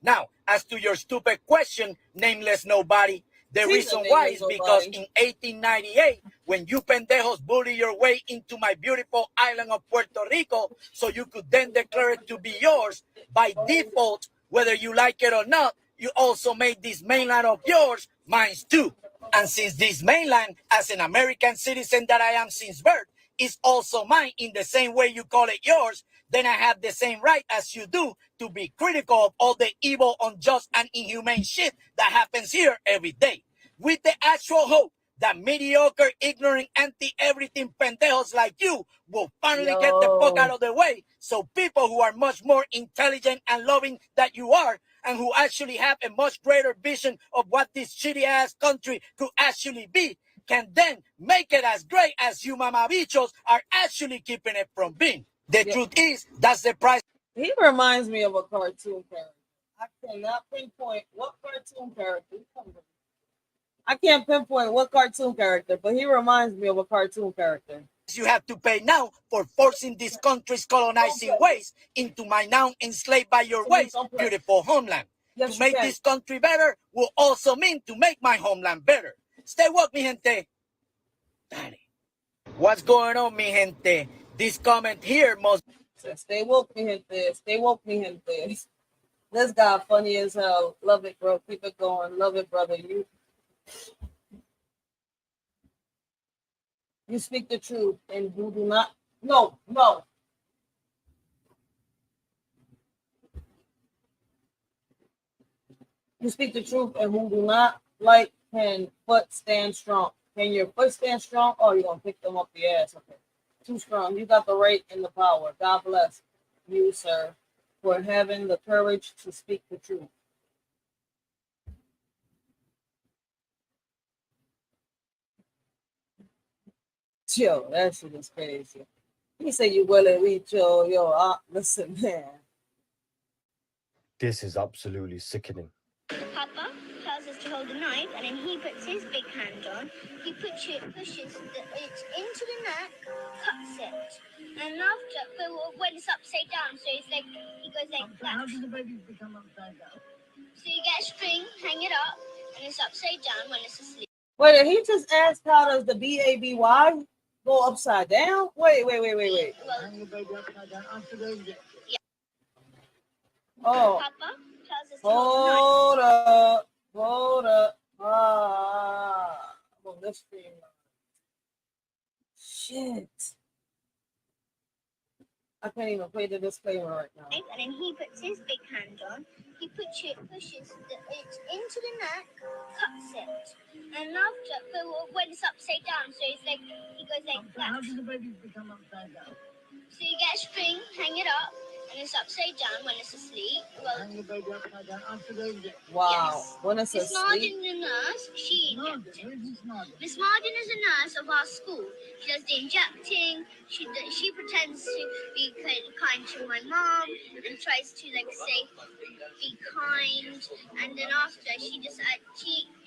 Now, as to your stupid question, nameless nobody, the reason why is because in 1898, when you pendejos bully your way into my beautiful island of Puerto Rico, so you could then declare it to be yours, by default, whether you like it or not, you also made this mainland of yours mine too. And since this mainland, as an American citizen that I am since birth, is also mine in the same way you call it yours, then I have the same right as you do to be critical of all the evil, unjust, and inhumane shit that happens here every day. With the actual hope that mediocre, ignorant, anti-everything pendejos like you will finally get the fuck out of the way, so people who are much more intelligent and loving than you are, and who actually have a much greater vision of what this shitty-ass country could actually be, can then make it as great as you mamabichos are actually keeping it from being. The truth is, that's the price. He reminds me of a cartoon character. I cannot pinpoint what cartoon character. I can't pinpoint what cartoon character, but he reminds me of a cartoon character. You have to pay now for forcing this country's colonizing ways into my now enslaved by your ways beautiful homeland. Yes, to make this country better will also mean to make my homeland better. Stay woke, mi gente. Dale. What's going on, mi gente? This comment here must... Stay woke, mi gente. Stay woke, mi gente. This guy funny as hell. Love it, bro. Keep it going. Love it, brother. You You speak the truth and who do not. No, no. You speak the truth and who do not like can foot stand strong. Can your foot stand strong or you gonna pick them up the ass? Okay. Too strong. You got the right and the power. God bless you, sir, for having the courage to speak the truth. Yo, that shit is crazy. He said you will reach listen, man. This is absolutely sickening. Papa tells us to hold a knife, and then he puts his big hand on. He pushes it into the neck, cuts it, and after, but when it's upside down, so it's like he goes like that. How does the baby become upside down? So you get a string, hang it up, and it's upside down when it's asleep. Wait, he just asked how does the baby go upside down? Wait. Well, hang the baby upside down after they inject it. Yeah. Oh. Papa tells us to hold up. Well, this thing. Shit. I can't even play the disclaimer right now. And then he puts his big hand on. He pushes it into the neck, cuts it, and after, but when it's upside down, so it's like he goes like that. How does the baby become upside down? So you get a string, hang it up, and it's upside down when it's asleep. Well, hang the baby upside down after they inject. Wow. Yes. When it's Miss asleep. Martin, the nurse, she injects it. Miss Martin is a nurse of our school. She does the injecting. She pretends to be kind to my mom and tries to say be kind. And then after she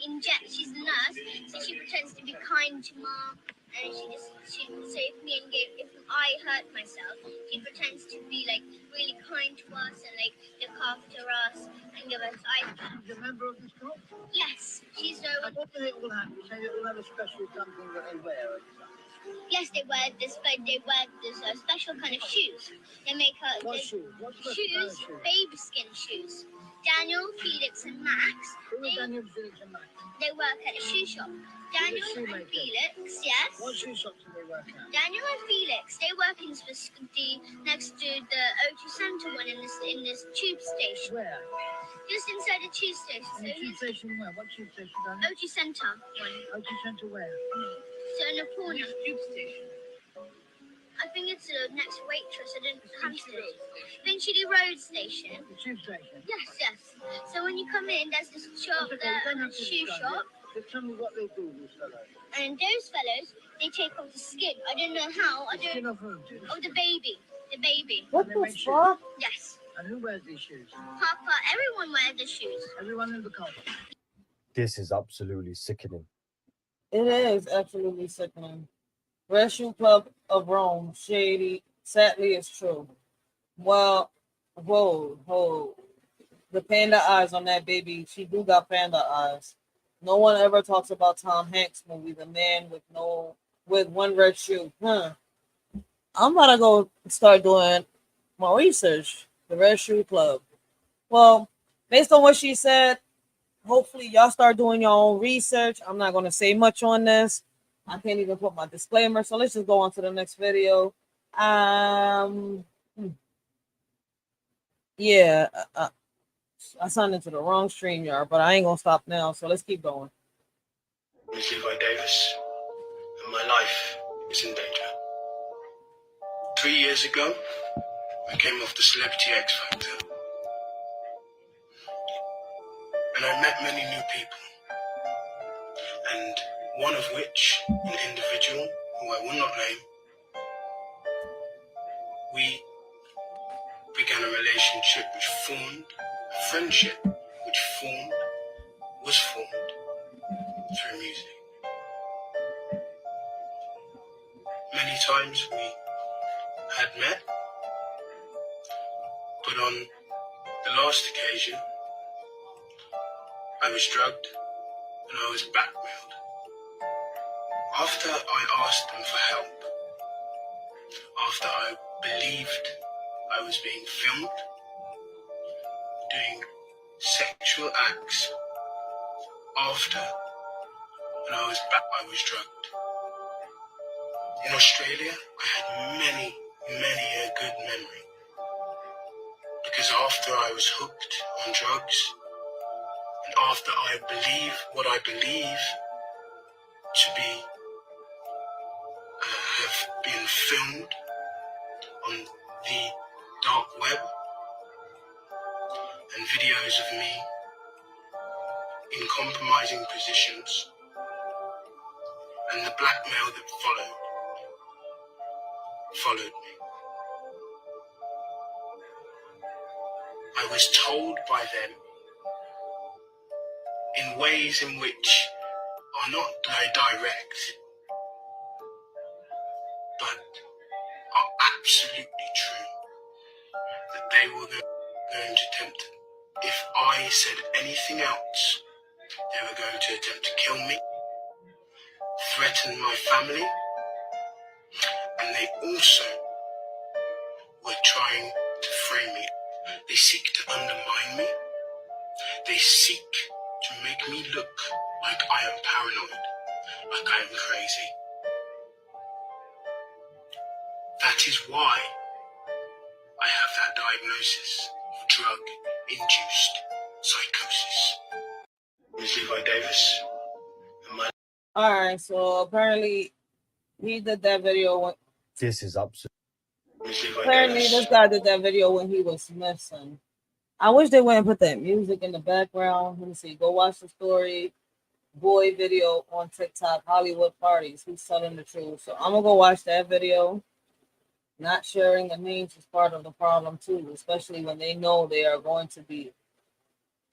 injects. She's the nurse, so she pretends to be kind to mom. And she if I hurt myself, she pretends to be really kind to us and look after us and give us ice cream. She's a member of the school? Yes, she's What do they all have? You say they all have a special something that they wear? Yes, they wear this special kind of shoes. They make what shoes? What shoes, baby skin shoes. Daniel, Felix, and Max. Who are Daniel, Felix, and Max? They work at a shoe shop. Daniel and Felix, yes. What shoe shops do they work at? Daniel and Felix, they work in next to the O2 Centre one in this tube station. Where? Just inside the tube station. In the tube station where? What tube station? O2 Centre one. O2 Centre where? So in the corner. Tube station. I think it's the next Waitress. I didn't come to it. Finchley Road Station. The tube station? Yes. So when you come in, there's this shop there, a shoe shop. So tell me what they do, these fellows. And those fellows, they take off the skin. I don't know how. Skin of who? Of the baby. The baby. What the fuck? Yes. And who wears these shoes? Papa, everyone wears the shoes. Everyone in the car. This is absolutely sickening. It is absolutely sickening. Red Shoe Club of Rome, shady. Sadly, it's true. Well, whoa. The panda eyes on that baby. She do got panda eyes. No one ever talks about Tom Hanks' movie, The Man with One Red Shoe. I'm about to go start doing my research. The Red Shoe Club. Well, based on what she said, hopefully y'all start doing your own research. I'm not going to say much on this. I can't even put my disclaimer. So let's just go on to the next video. Yeah, I signed into the wrong StreamYard, but I ain't going to stop now. So let's keep going. Miss Levi Davis, and my life is in danger. 3 years ago, I came off the Celebrity X Factor. And I met many new people. And one of which, an individual who I will not name, we began a relationship which formed, a friendship which was formed through music. Many times we had met, but on the last occasion, I was drugged and I was blackmailed. After I asked them for help, after I believed I was being filmed, doing sexual acts, after when I was drugged. In Australia, I had many a good memory. Because after I was hooked on drugs, and after I believe what I believe to be, have been filmed on the dark web, and videos of me in compromising positions, and the blackmail that followed me. I was told by them in ways in which are not direct, but are absolutely true, that they were going to attempt, if I said anything else, they were going to attempt to kill me, threaten my family, and they also were trying to frame me. They seek to undermine me. They seek to make me look like I am paranoid, like I am crazy. That is why I have that diagnosis of drug-induced psychosis. Ms. Levi Davis. All right, so apparently he did that video when This is absolutely. apparently this guy did that video when he was missing. I wish they wouldn't put that music in the background. Let me see. Go watch the story boy video on TikTok, Hollywood parties. Who's telling the truth? So I'm gonna go watch that video. Not sharing the names is part of the problem too, especially when they know they are going to be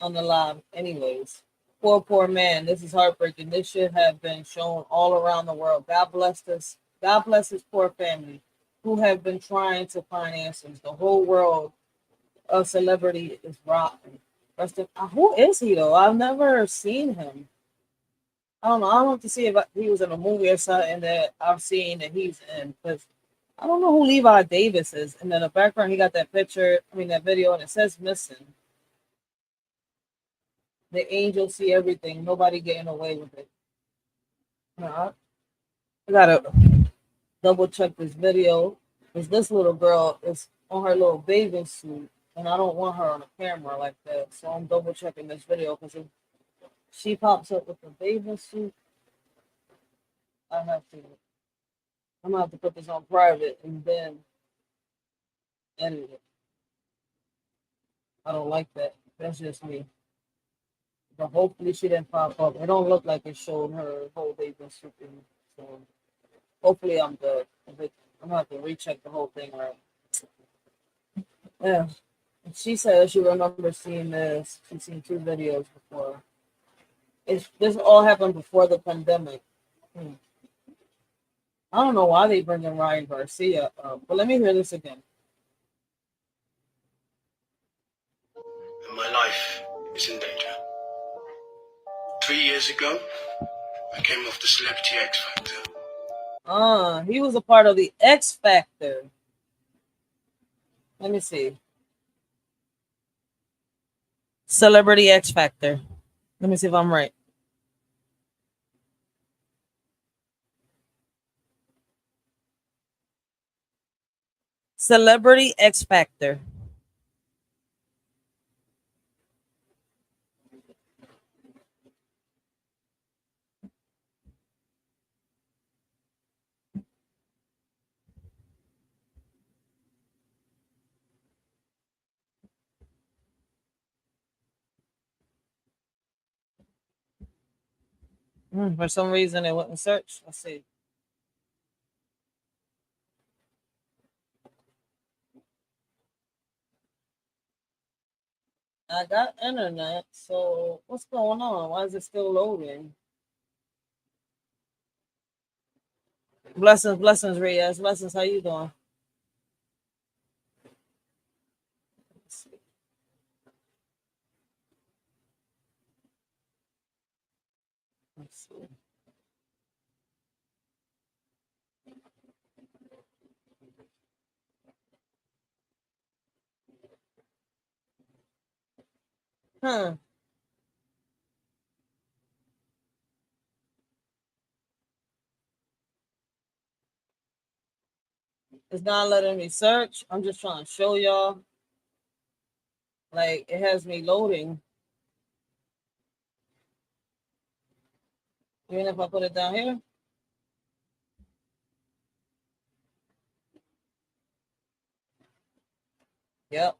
on the live anyways. Poor man. This is heartbreaking. This should have been shown all around the world. God bless this. God bless his poor family who have been trying to find answers. The whole world of celebrity is rotten. Who is he though? I've never seen him. I don't know. I don't have to see if he was in a movie or something that I've seen that he's in. Because I don't know who Levi Davis is. And then the background, he got that picture, that video, and it says missing. The angels see everything. Nobody getting away with it. I gotta double check this video. Because this little girl is on her little bathing suit. And I don't want her on a camera like that. So I'm double checking this video. Because if she pops up with the bathing suit, I'm gonna have to put this on private and then edit it. I don't like that. That's just me. But hopefully she didn't pop up. It don't look like it showed her whole bathing suit. So hopefully I'm good. I'm gonna have to recheck the whole thing right. Yeah. She said she remembers seeing this. She's seen 2 videos before. This all happened before the pandemic. I don't know why they bring in Ryan Garcia up, but let me hear this again. My life is in danger. 3 years ago, I came off the Celebrity X Factor. He was a part of the X Factor. Let me see. Celebrity X Factor. Let me see if I'm right. Celebrity X Factor. For some reason, it wouldn't search. Let's see. I got internet, so what's going on? Why is it still loading? Blessings, Reyes. Blessings, how you doing? Let's see. Let's see. Huh. It's not letting me search. I'm just trying to show y'all. Like, it has me loading. Even if I put it down here. Yep.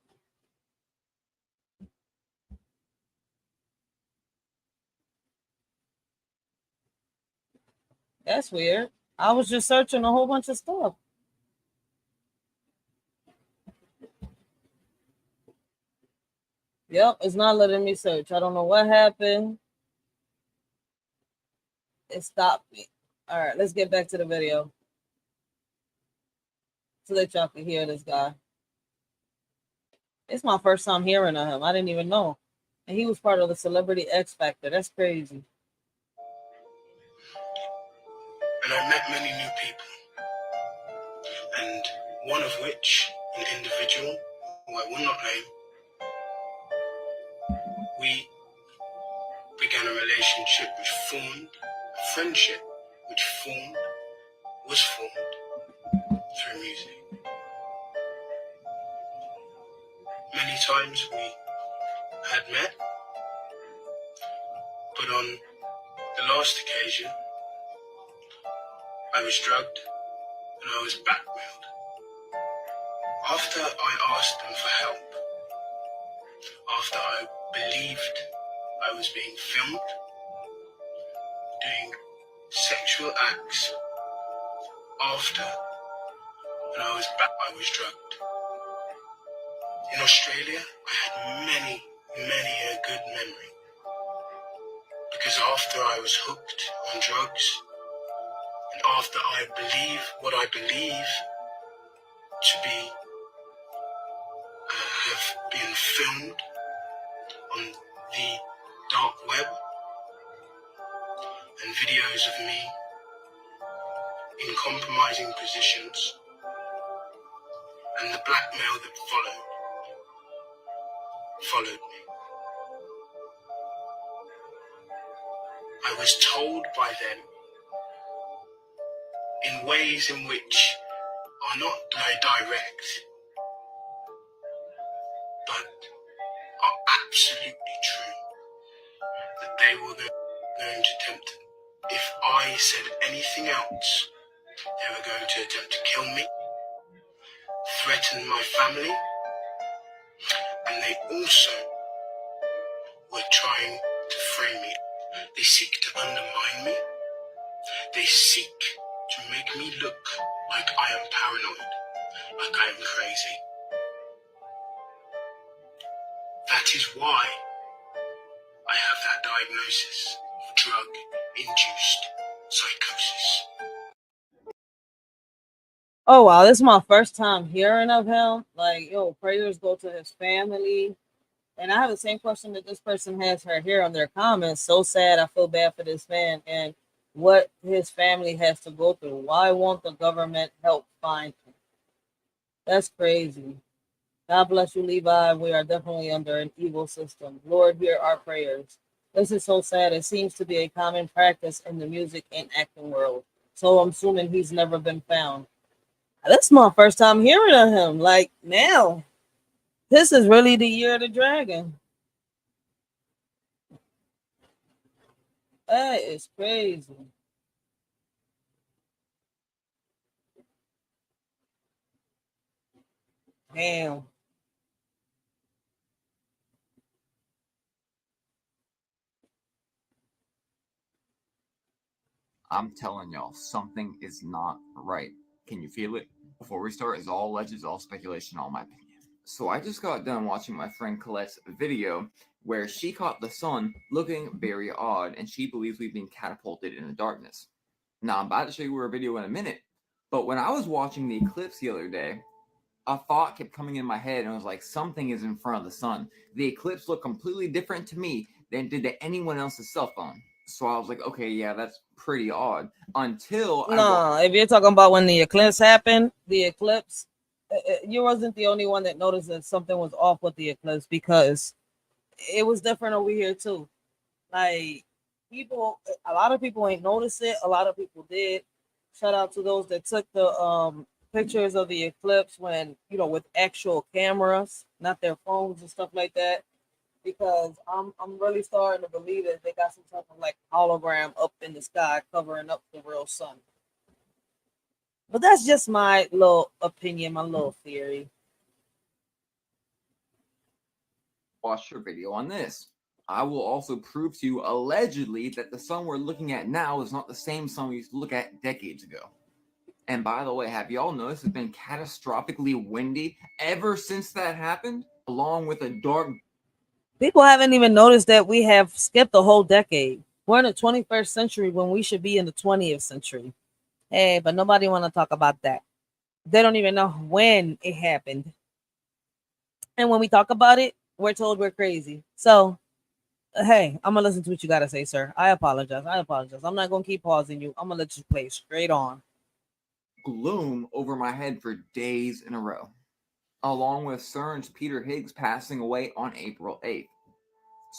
That's weird. I was just searching a whole bunch of stuff. Yep, it's not letting me search. I don't know what happened. It stopped me. All right, let's get back to the video so that y'all can hear this guy. It's my first time hearing of him. I didn't even know. And he was part of the Celebrity X Factor. That's crazy. And I met many new people. And one of which, an individual who I will not name, we began a relationship which formed, a friendship which was formed through music. Many times we had met, but on the last occasion, I was drugged and I was blackmailed. After I asked them for help, after I believed I was being filmed, doing sexual acts, after when I was drugged. In Australia, I had many a good memory. Because after I was hooked on drugs, and after I believe what I believe to be, have been filmed on the dark web, and videos of me in compromising positions, and the blackmail that followed me. I was told by them in ways in which are not direct, but are absolutely true, that they were going to attempt, if I said anything else, they were going to attempt to kill me, threaten my family, and they also were trying to frame me. They seek to undermine me. They seek to make me look like I am paranoid, like I am crazy. That is why I have that diagnosis of drug-induced psychosis. Oh, wow. This is my first time hearing of him. Like, yo, prayers go to his family. And I have the same question that this person has right here on their comments. So sad. I feel bad for this man and what his family has to go through. Why won't the government help find him? That's crazy. God bless you, Levi. We are definitely under an evil system. Lord, hear our prayers. This is so sad. It seems to be a common practice in the music and acting world. So I'm assuming he's never been found. This is my first time hearing of him. Like, now. This is really the year of the dragon. That is crazy. Damn. I'm telling y'all, something is not right. Can you feel it? Before we start, it's all alleged, it's all speculation, all my opinion. So I just got done watching my friend Colette's video where she caught the sun looking very odd and she believes we've been catapulted in the darkness. Now I'm about to show you her video in a minute, but when I was watching the eclipse the other day, a thought kept coming in my head and I was like, something is in front of the sun. The eclipse looked completely different to me than did to anyone else's cell phone. So I was like, okay, yeah, that's pretty odd. Until if you're talking about when the eclipse happened, you wasn't the only one that noticed that something was off with the eclipse because it was different over here too. Like, a lot of people ain't noticed it. A lot of people did. Shout out to those that took the pictures of the eclipse when, you know, with actual cameras, not their phones and stuff like that. Because I'm really starting to believe that they got some type of like hologram up in the sky covering up the real sun. But that's just my little opinion, my little theory. Watch your video on this. I will also prove to you allegedly that the sun we're looking at now is not the same sun we used to look at decades ago. And by the way, have y'all noticed it's been catastrophically windy ever since that happened? Along with a dark... People haven't even noticed that we have skipped a whole decade. We're in the 21st century when we should be in the 20th century. Hey, but nobody want to talk about that. They don't even know when it happened. And when we talk about it, we're told we're crazy. So, hey, I'm going to listen to what you got to say, sir. I apologize. I'm not going to keep pausing you. I'm going to let you play straight on. gloom over my head for days in a row, along with CERN's Peter Higgs passing away on April 8th.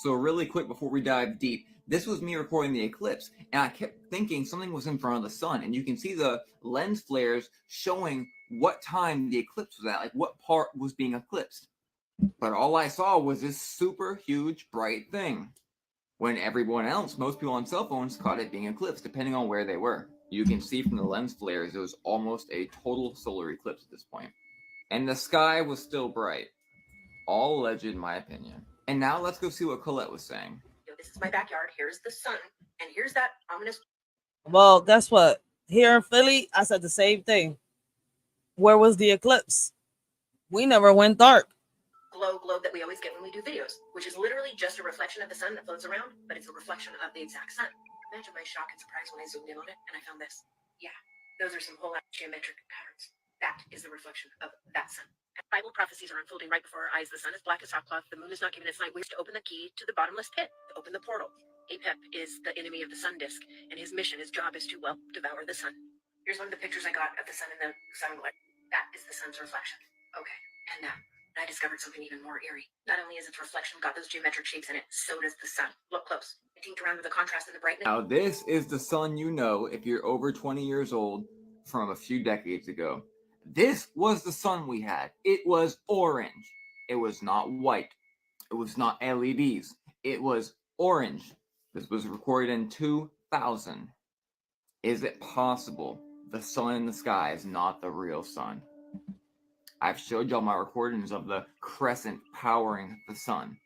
So really quick before we dive deep, this was me recording the eclipse, and I kept thinking something was in front of the sun, and you can see the lens flares showing what time the eclipse was at, like what part was being eclipsed. But all I saw was this super huge bright thing, when everyone else, most people on cell phones, caught it being eclipsed, depending on where they were. You can see from the lens flares it was almost a total solar eclipse at this point. And the sky was still bright. All alleged in my opinion. And now let's go see what Colette was saying. This is my backyard. Here's the sun, and here's that ominous. Well, guess what? Here in Philly, I said the same thing. Where was the eclipse? We never went dark. Globe that we always get when we do videos, which is literally just a reflection of the sun that floats around, but it's a reflection of the exact sun. Imagine my shock and surprise when I zoomed in on it and I found this. Yeah, those are some whole lot of geometric patterns. That is the reflection of that sun. Bible prophecies are unfolding right before our eyes. The sun is black as sackcloth. The moon is not giving its light. We have to open the key to the bottomless pit, to open the portal. Apep is the enemy of the sun disk, and his mission, his job is to, well, devour the sun. Here's one of the pictures I got of the sun in the sun glare. That is the sun's reflection. Okay, and I discovered something even more eerie. Not only is its reflection got those geometric shapes in it, so does the sun. Look close. I tinked around with the contrast and the brightness. Now this is the sun you know if you're over 20 years old from a few decades ago. This was the sun we had. It was orange. It was not white. It was not LEDs. It was orange. This was recorded in 2000. Is it possible the sun in the sky is not the real sun? I've showed y'all my recordings of the crescent powering the sun.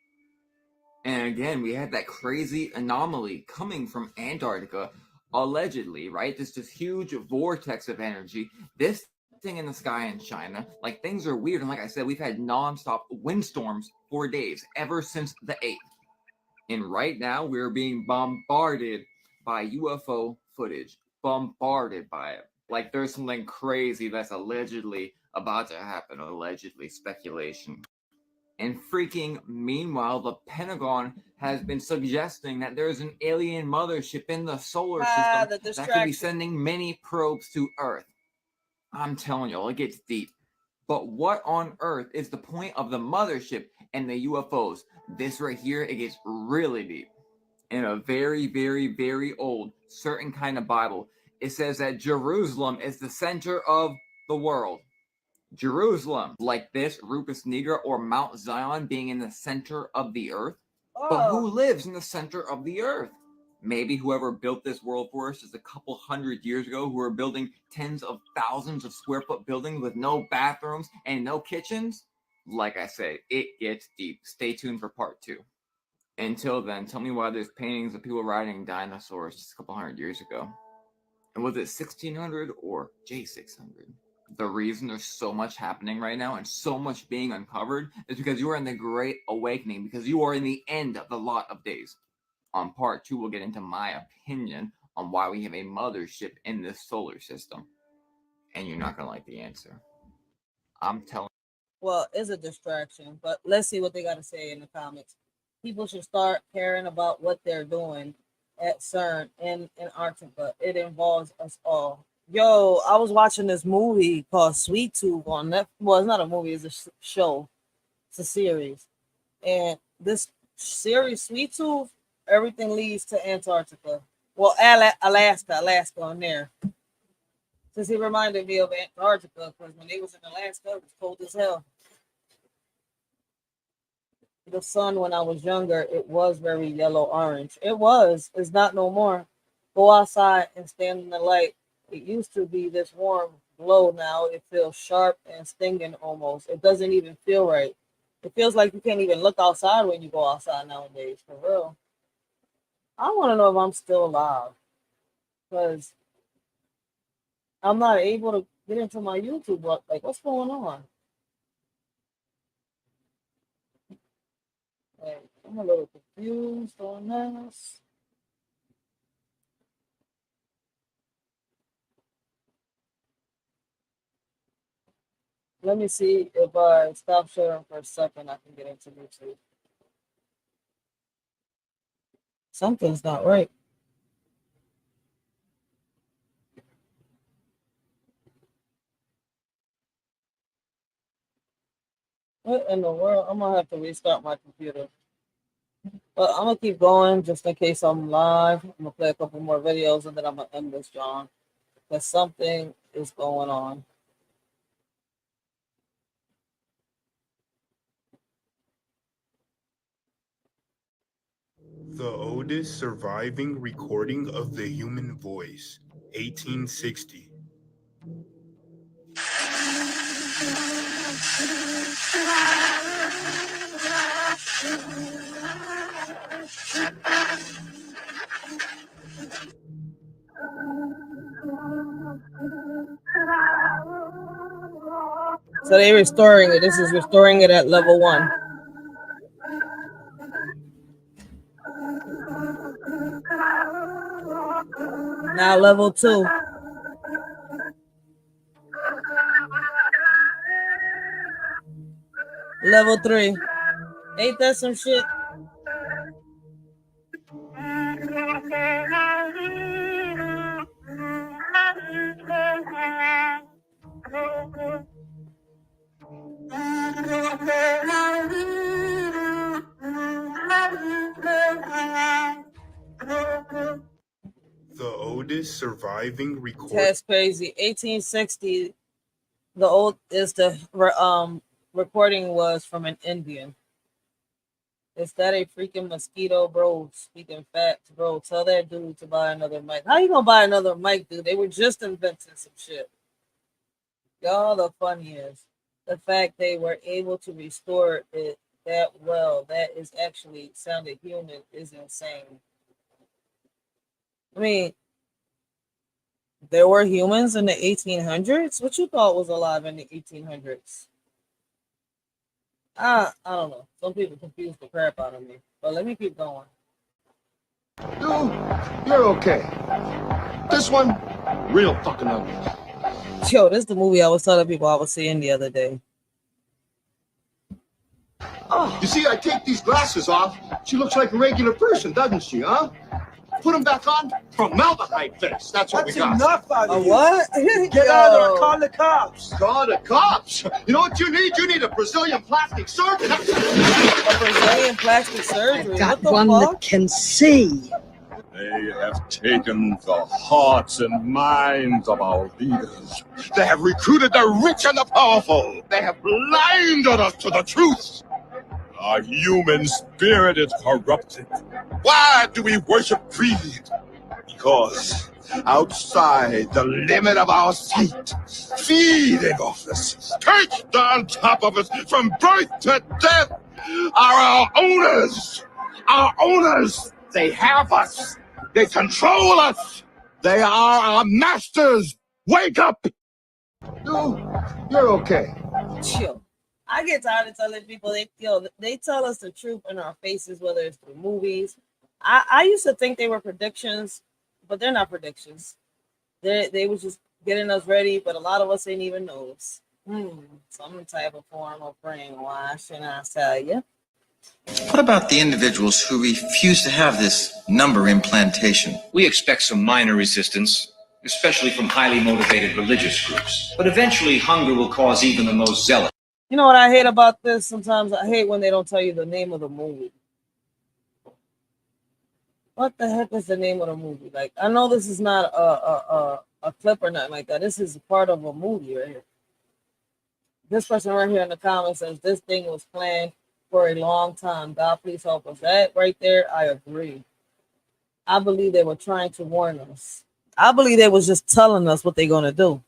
And again, we had that crazy anomaly coming from Antarctica, allegedly, right? This huge vortex of energy. This thing in the sky in China, like things are weird. And like I said, we've had non-stop windstorms for days, ever since the 8th. And right now, we're being bombarded by UFO footage. Bombarded by it. Like there's something crazy that's allegedly about to happen. Allegedly, speculation. And freaking meanwhile, the Pentagon has been suggesting that there's an alien mothership in the solar system that could be sending many probes to Earth. I'm telling y'all, it gets deep. But what on earth is the point of the mothership and the UFOs? This right here, it gets really deep. In a very, very, very old, certain kind of Bible, it says that Jerusalem is the center of the world. Jerusalem, like this, Rupus Nigra or Mount Zion being in the center of the earth. But who lives in the center of the earth? Maybe whoever built this world for us is a couple hundred years ago, who are building tens of thousands of square foot buildings with no bathrooms and no kitchens. Like I said, it gets deep. Stay tuned for part 2. Until then, tell me why there's paintings of people riding dinosaurs just a couple hundred years ago. And was it 1600 or J600? The reason there's so much happening right now and so much being uncovered is because you are in the Great Awakening, because you are in the end of the lot of days. On part 2, we'll get into my opinion on why we have a mothership in this solar system. And you're not going to like the answer. I'm telling you. Well, it's a distraction, but let's see what they got to say in the comments. People should start caring about what they're doing at CERN in Antarctica. It involves us all. Yo, I was watching this movie called Sweet Tooth on Netflix. Well, it's not a movie, it's a show. It's a series. And this series, Sweet Tooth, everything leads to Antarctica. Well, Alaska on there. Since he reminded me of Antarctica, because when they was in Alaska, it was cold as hell. The sun, when I was younger, it was very yellow orange. It was. It's not no more. Go outside and stand in the light. It used to be this warm glow. Now it feels sharp and stinging almost. It doesn't even feel right. It feels like you can't even look outside when you go outside nowadays. For real. I want to know if I'm still alive, because I'm not able to get into my YouTube. Like, what's going on? Like, I'm a little confused on this. Let me see if I stop sharing for a second. I can get into YouTube. Something's not right. What in the world? I'm gonna have to restart my computer. But I'm gonna keep going just in case I'm live. I'm gonna play a couple more videos and then I'm gonna end this, John. Because something is going on. The oldest surviving recording of the human voice, 1860. So they're restoring it. This is restoring it at level 1. Now level 2. Level 3. Ain't that some shit? The oldest surviving recording. That's crazy. 1860. The recording was from an Indian. Is that a freaking mosquito, bro? Speaking facts, bro. Tell that dude to buy another mic. How you gonna buy another mic, dude? They were just inventing some shit. Y'all, the funniest. The fact they were able to restore it that well, that is actually sounded human, is insane. I mean, there were humans in the 1800s. What you thought was alive in the 1800s? I don't know. Some people confuse the crap out of me. But let me keep going. Dude, you're okay. This one, real fucking ugly. Yo, this is the movie I was telling people I was seeing the other day. Oh, you see, I take these glasses off. She looks like a regular person, doesn't she, huh? Put them back on, formaldehyde face. That's what we got. Enough out of here. What? Get out or call the cops. Call the cops. You know what you need? You need a Brazilian plastic surgeon. A Brazilian plastic surgery? I've got what the one fuck? that can see. They have taken the hearts and minds of our leaders. They have recruited the rich and the powerful. They have blinded us to the truth. Our human spirit is corrupted. Why do we worship greed? Because outside the limit of our sight, feeding off us, perched on top of us from birth to death, are our owners. Our owners. They have us. They control us. They are our masters. Wake up. Dude, you're okay. Chill. I get tired of telling people they tell us the truth in our faces, whether it's through movies. I used to think they were predictions, but they're not predictions. They was just getting us ready, but a lot of us ain't even knows. Some type of form of brainwash, and I tell you. What about the individuals who refuse to have this number implantation? We expect some minor resistance, especially from highly motivated religious groups. But eventually, hunger will cause even the most zealous. You know what I hate about this? Sometimes I hate when they don't tell you the name of the movie. What the heck is the name of the movie? Like, I know this is not a clip or nothing like that. This is part of a movie right here. This person right here in the comments says this thing was planned for a long time. God, please help us. That right there, I agree. I believe they were trying to warn us. I believe they was just telling us what they're going to do.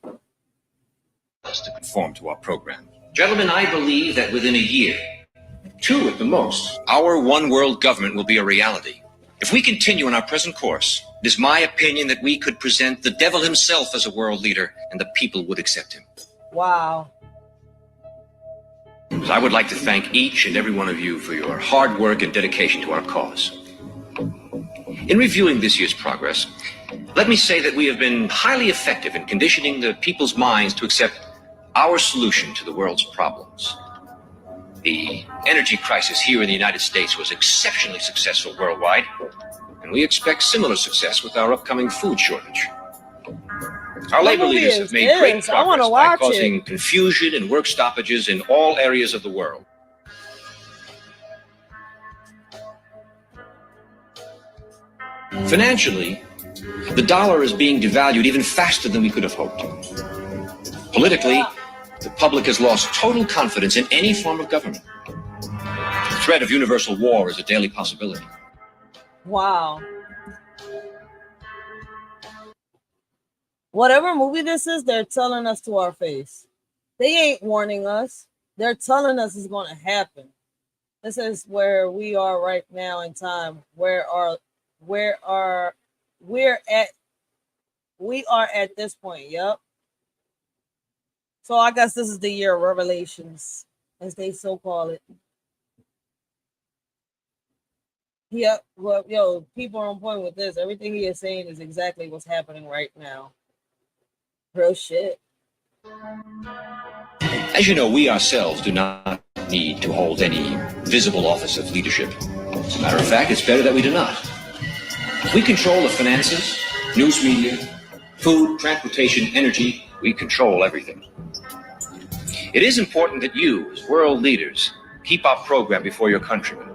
To conform to our program. Gentlemen, I believe that within a year, 2 at the most, our one world government will be a reality. If we continue on our present course, it is my opinion that we could present the devil himself as a world leader and the people would accept him. Wow. I would like to thank each and every one of you for your hard work and dedication to our cause. In reviewing this year's progress, let me say that we have been highly effective in conditioning the people's minds to accept our solution to the world's problems. The energy crisis here in the United States was exceptionally successful worldwide, and we expect similar success with our upcoming food shortage. Our labor leaders have made great progress by causing confusion and work stoppages in all areas of the world. Financially, the dollar is being devalued even faster than we could have hoped. Politically, the public has lost total confidence in any form of government. The threat of universal war is a daily possibility. Wow. Whatever movie this is, they're telling us to our face. They ain't warning us. They're telling us it's going to happen. This is where we are right now in time. We are at this point. Yep. So I guess this is the year of revelations, as they so call it. Yep. Well, yo, people are on point with this. Everything he is saying is exactly what's happening right now. Real shit. As you know, we ourselves do not need to hold any visible office of leadership. As a matter of fact, it's better that we do not. We control the finances, news media, food, transportation, energy. We control everything. It is important that you, as world leaders, keep our program before your countrymen.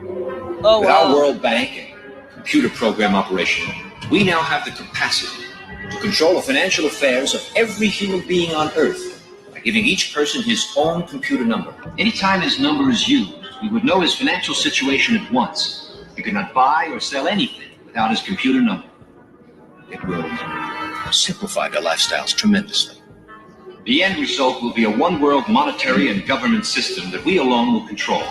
With our World Bank and computer program operation, we now have the capacity to control the financial affairs of every human being on Earth by giving each person his own computer number. Anytime his number is used, we would know his financial situation at once. He could not buy or sell anything without his computer number. It will simplify their lifestyles tremendously. The end result will be a one-world monetary and government system that we alone will control.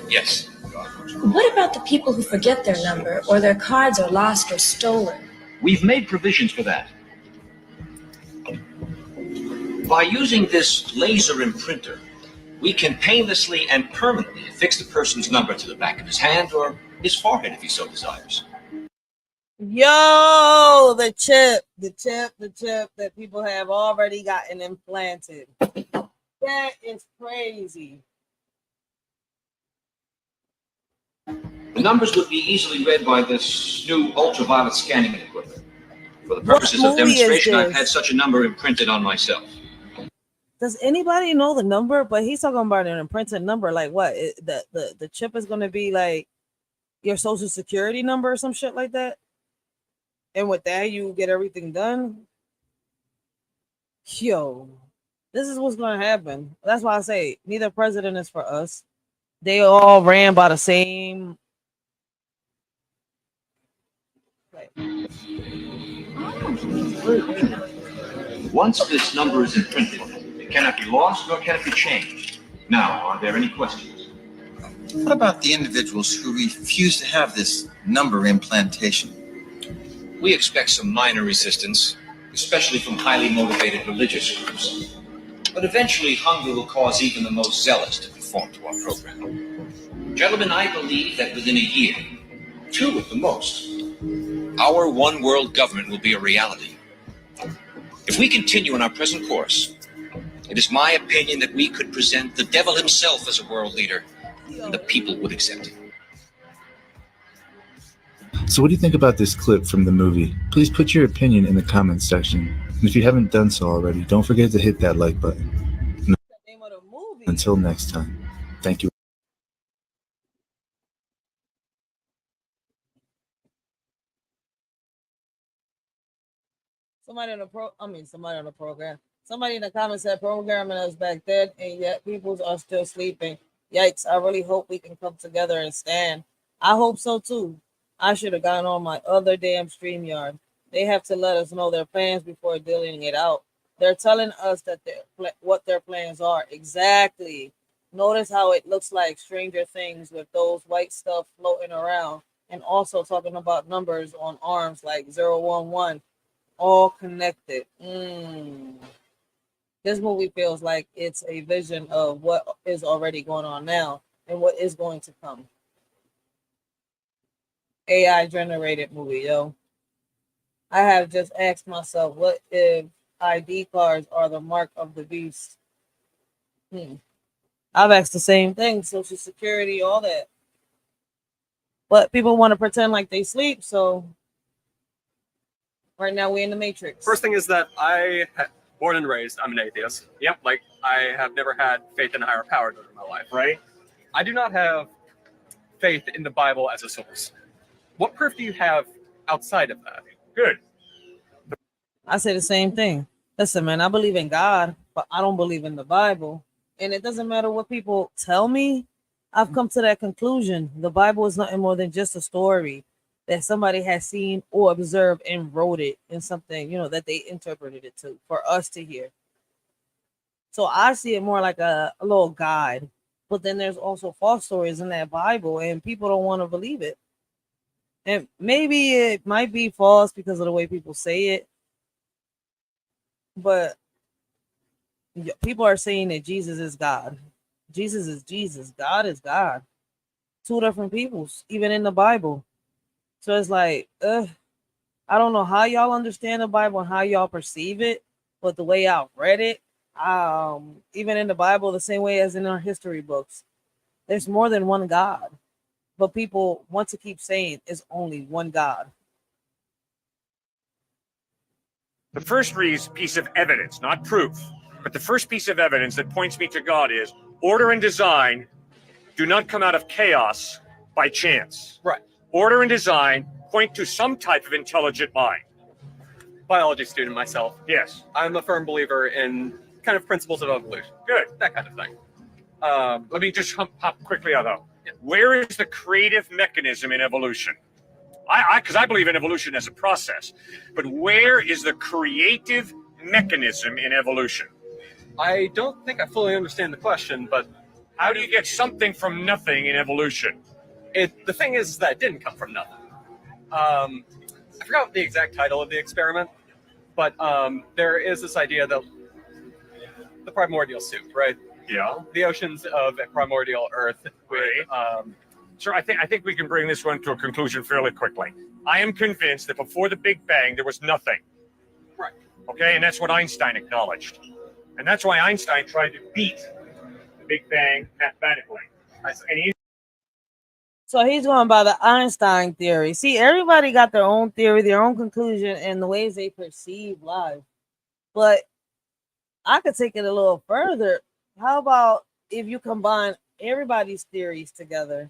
Yes. What about the people who forget their number or their cards are lost or stolen? We've made provisions for that. By using this laser imprinter, we can painlessly and permanently affix the person's number to the back of his hand or his forehead if he so desires. Yo, the chip that people have already gotten implanted. That is crazy. The numbers would be easily read by this new ultraviolet scanning equipment. For the purposes of demonstration, I've had such a number imprinted on myself. Does anybody know the number? But he's talking about an imprinted number. Like what? The chip is going to be like your social security number or some shit like that? And with that, you get everything done? Yo, this is what's going to happen. That's why I say neither president is for us. They all ran by the same... Once this number is imprinted, it cannot be lost nor can it be changed. Now, are there any questions? What about the individuals who refuse to have this number implantation? We expect some minor resistance, especially from highly motivated religious groups. But eventually, hunger will cause even the most zealous to conform to our program. Gentlemen, I believe that within a year, 2 at the most, our one world government will be a reality. If we continue on our present course, it is my opinion that we could present the devil himself as a world leader, and the people would accept him. So what do you think about this clip from the movie? Please put your opinion in the comments section. And if you haven't done so already, don't forget to hit that like button. Until next time, thank you. Somebody on the program. Somebody in the comments said programming us back then, and yet people are still sleeping. Yikes! I really hope we can come together and stand. I hope so too. I should have gone on my other damn StreamYard. They have to let us know their plans before dealing it out. They're telling us that what their plans are exactly. Notice how it looks like Stranger Things with those white stuff floating around, and also talking about numbers on arms like 011, all connected. This movie feels like it's a vision of what is already going on now and what is going to come. AI generated movie, yo. I have just asked myself, what if ID cards are the mark of the beast? I've asked the same thing, Social Security, all that. But people want to pretend like they sleep, so right now we're in the Matrix. First thing is that born and raised, I'm an atheist. Yep. Like, I have never had faith in a higher power during my life. Right. I do not have faith in the Bible as a source. What proof do you have outside of that? Good. I say the same thing. Listen, man, I believe in God, but I don't believe in the Bible. And it doesn't matter what people tell me. I've come to that conclusion. The Bible is nothing more than just a story that somebody has seen or observed and wrote it in something, that they interpreted it to for us to hear. So I see it more like a little guide. But then there's also false stories in that Bible, and people don't want to believe it. And maybe it might be false because of the way people say it. But people are saying that Jesus is God. Jesus is Jesus. God is God. Two different peoples, even in the Bible. So it's like, I don't know how y'all understand the Bible and how y'all perceive it, but the way I've read it, even in the Bible, the same way as in our history books, there's more than one God. But people want to keep saying it's only one God. The first piece of evidence, not proof, but the first piece of evidence that points me to God is order and design do not come out of chaos by chance. Right. Order and design point to some type of intelligent mind. Biology student myself. Yes. I'm a firm believer in kind of principles of evolution. Good. That kind of thing. Let me just hop quickly on though. Yeah. Where is the creative mechanism in evolution? Because I believe in evolution as a process, but where is the creative mechanism in evolution? I don't think I fully understand the question, but how do you get something from nothing in evolution? The thing is that it didn't come from nothing. I forgot the exact title of the experiment, but there is this idea that the primordial soup, right? Yeah. The oceans of a primordial Earth. Right. Sure, I think we can bring this one to a conclusion fairly quickly. I am convinced that before the Big Bang, there was nothing. Right. Okay, and that's what Einstein acknowledged. And that's why Einstein tried to beat the Big Bang mathematically. So he's going by the Einstein theory. See, everybody got their own theory, their own conclusion, and the ways they perceive life. But I could take it a little further. How about if you combine everybody's theories together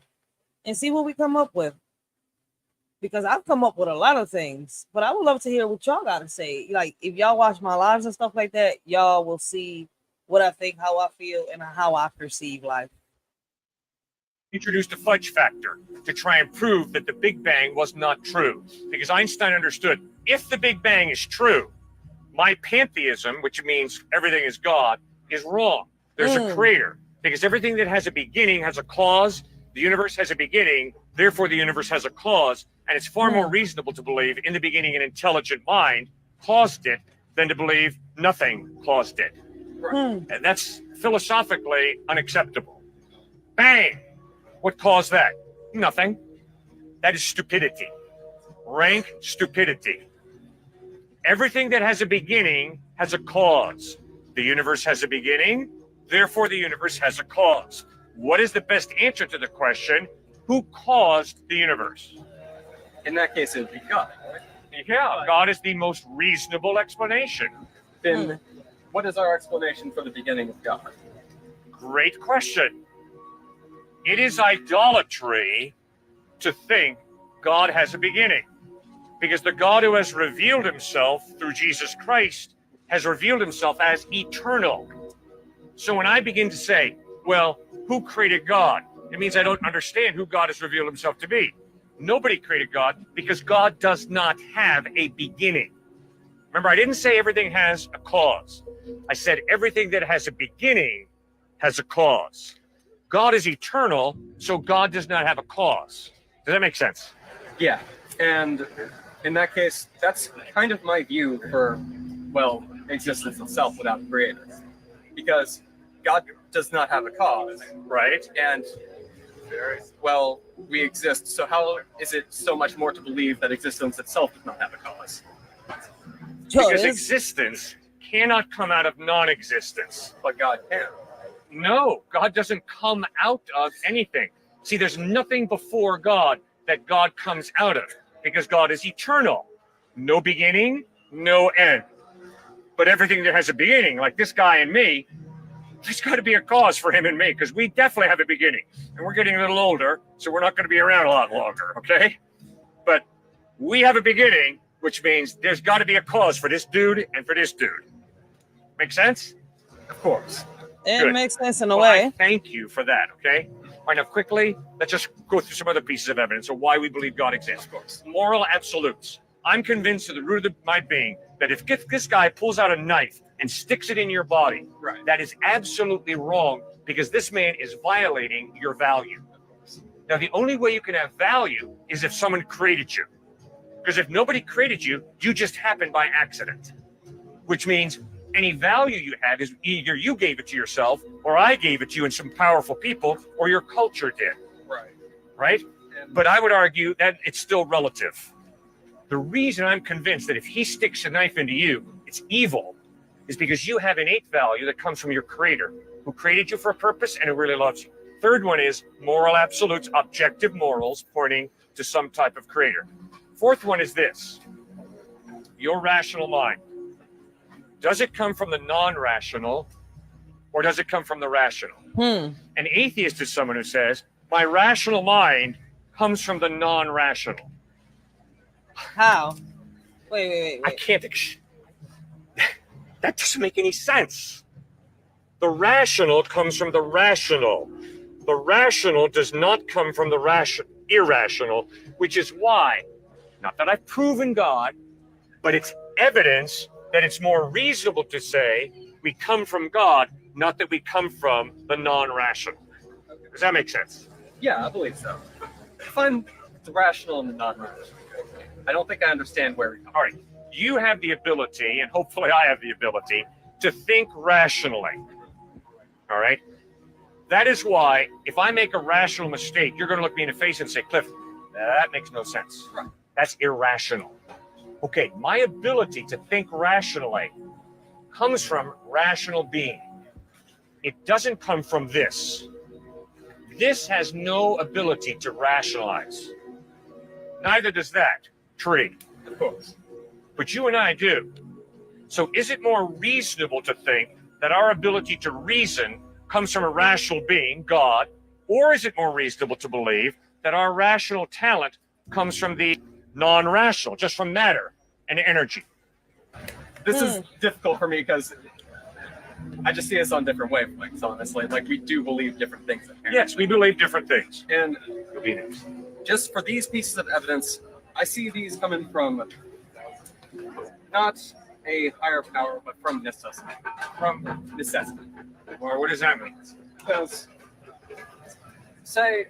and see what we come up with? Because I've come up with a lot of things, but I would love to hear what y'all got to say. Like, if y'all watch my lives and stuff like that, y'all will see what I think, how I feel, and how I perceive life. Introduced a fudge factor to try and prove that the Big Bang was not true. Because Einstein understood, if the Big Bang is true, my pantheism, which means everything is God, is wrong. There's a creator. Because everything that has a beginning has a cause. The universe has a beginning, therefore the universe has a cause. And it's far more reasonable to believe in the beginning an intelligent mind caused it than to believe nothing caused it. And that's philosophically unacceptable. Bang! What caused that? Nothing. That is stupidity. Rank stupidity. Everything that has a beginning has a cause. The universe has a beginning, therefore the universe has a cause. What is the best answer to the question, who caused the universe? In that case, it would be God. Yeah, God is the most reasonable explanation. Then what is our explanation for the beginning of God? Great question. It is idolatry to think God has a beginning. Because the God who has revealed himself through Jesus Christ has revealed himself as eternal. So when I begin to say, well, who created God? It means I don't understand who God has revealed himself to be. Nobody created God because God does not have a beginning. Remember, I didn't say everything has a cause. I said everything that has a beginning has a cause. God is eternal, so God does not have a cause. Does that make sense? Yeah, and in that case, that's kind of my view for, well, existence itself without a creator. Because God does not have a cause. Right. And, well, we exist, so how is it so much more to believe that existence itself does not have a cause? Because existence cannot come out of non-existence. But God can. No, God doesn't come out of anything. See, there's nothing before God that God comes out of, because God is eternal. No beginning, no end. But everything that has a beginning, like this guy and me, there's got to be a cause for him and me, because we definitely have a beginning. And we're getting a little older, so we're not going to be around a lot longer, okay? But we have a beginning, which means there's got to be a cause for this dude and for this dude. Make sense? Of course. It Good. makes sense in a Well, way. I thank you for that, okay? All right, now quickly, let's just go through some other pieces of evidence of why we believe God exists. Of course. Moral absolutes. I'm convinced to the root of my being that if this guy pulls out a knife and sticks it in your body, right, that is absolutely wrong, because this man is violating your value. Now, the only way you can have value is if someone created you. Because if nobody created you, you just happened by accident, which means any value you have is either you gave it to yourself, or I gave it to you and some powerful people, or your culture did. Right. Right? But I would argue that it's still relative. The reason I'm convinced that if he sticks a knife into you, it's evil, is because you have innate value that comes from your creator, who created you for a purpose and who really loves you. Third one is moral absolutes, objective morals pointing to some type of creator. Fourth one is this: your rational mind. Does it come from the non-rational, or does it come from the rational? An atheist is someone who says, my rational mind comes from the non-rational. How? Wait. I can't. That doesn't make any sense. The rational comes from the rational. The rational does not come from the irrational, which is why, not that I've proven God, but it's evidence that it's more reasonable to say we come from God, not that we come from the non-rational. Does that make sense? Yeah, I believe so. Define the rational and the non-rational. I don't think I understand where we come from. All right. You have the ability, and hopefully I have the ability, to think rationally. All right? That is why if I make a rational mistake, you're going to look me in the face and say, Cliff, that makes no sense. Right. That's irrational. Okay, my ability to think rationally comes from rational being. It doesn't come from this. This has no ability to rationalize. Neither does that tree. Of course. But you and I do. So is it more reasonable to think that our ability to reason comes from a rational being, God, or is it more reasonable to believe that our rational talent comes from the non-rational, just from matter and energy? This is difficult for me because I just see us on different wavelengths, honestly. Like, we do believe different things. Apparently. Yes, we believe different things. And just for these pieces of evidence, I see these coming from not a higher power, but from necessity. From necessity. Or what does that mean? Because, say,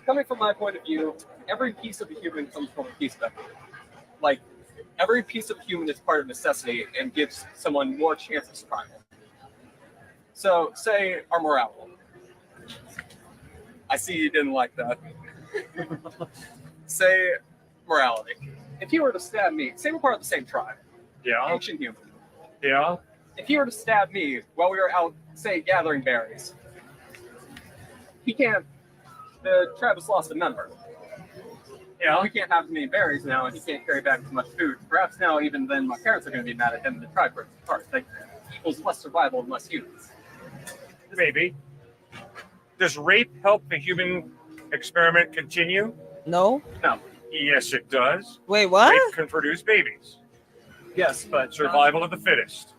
coming from my point of view, every piece of a human comes from a piece of evidence. Like, every piece of a human is part of necessity and gives someone more chance of survival. So, say our morality. I see you didn't like that. Say morality. If you were to stab me, say we're part of the same tribe. Yeah. Ancient human. Yeah. If you were to stab me while we were out, say, gathering berries, he can't. The tribe has lost a member. Yeah. We can't have as many berries now, and he can't carry back as much food. Perhaps now, even then, my parents are going to be mad at him, and the tribe breaks apart. Like, equals less survival and less humans. Maybe. Does rape help the human experiment continue? No. No. Yes, it does. Wait, what? Rape can produce babies. Yes, but Survival of the fittest.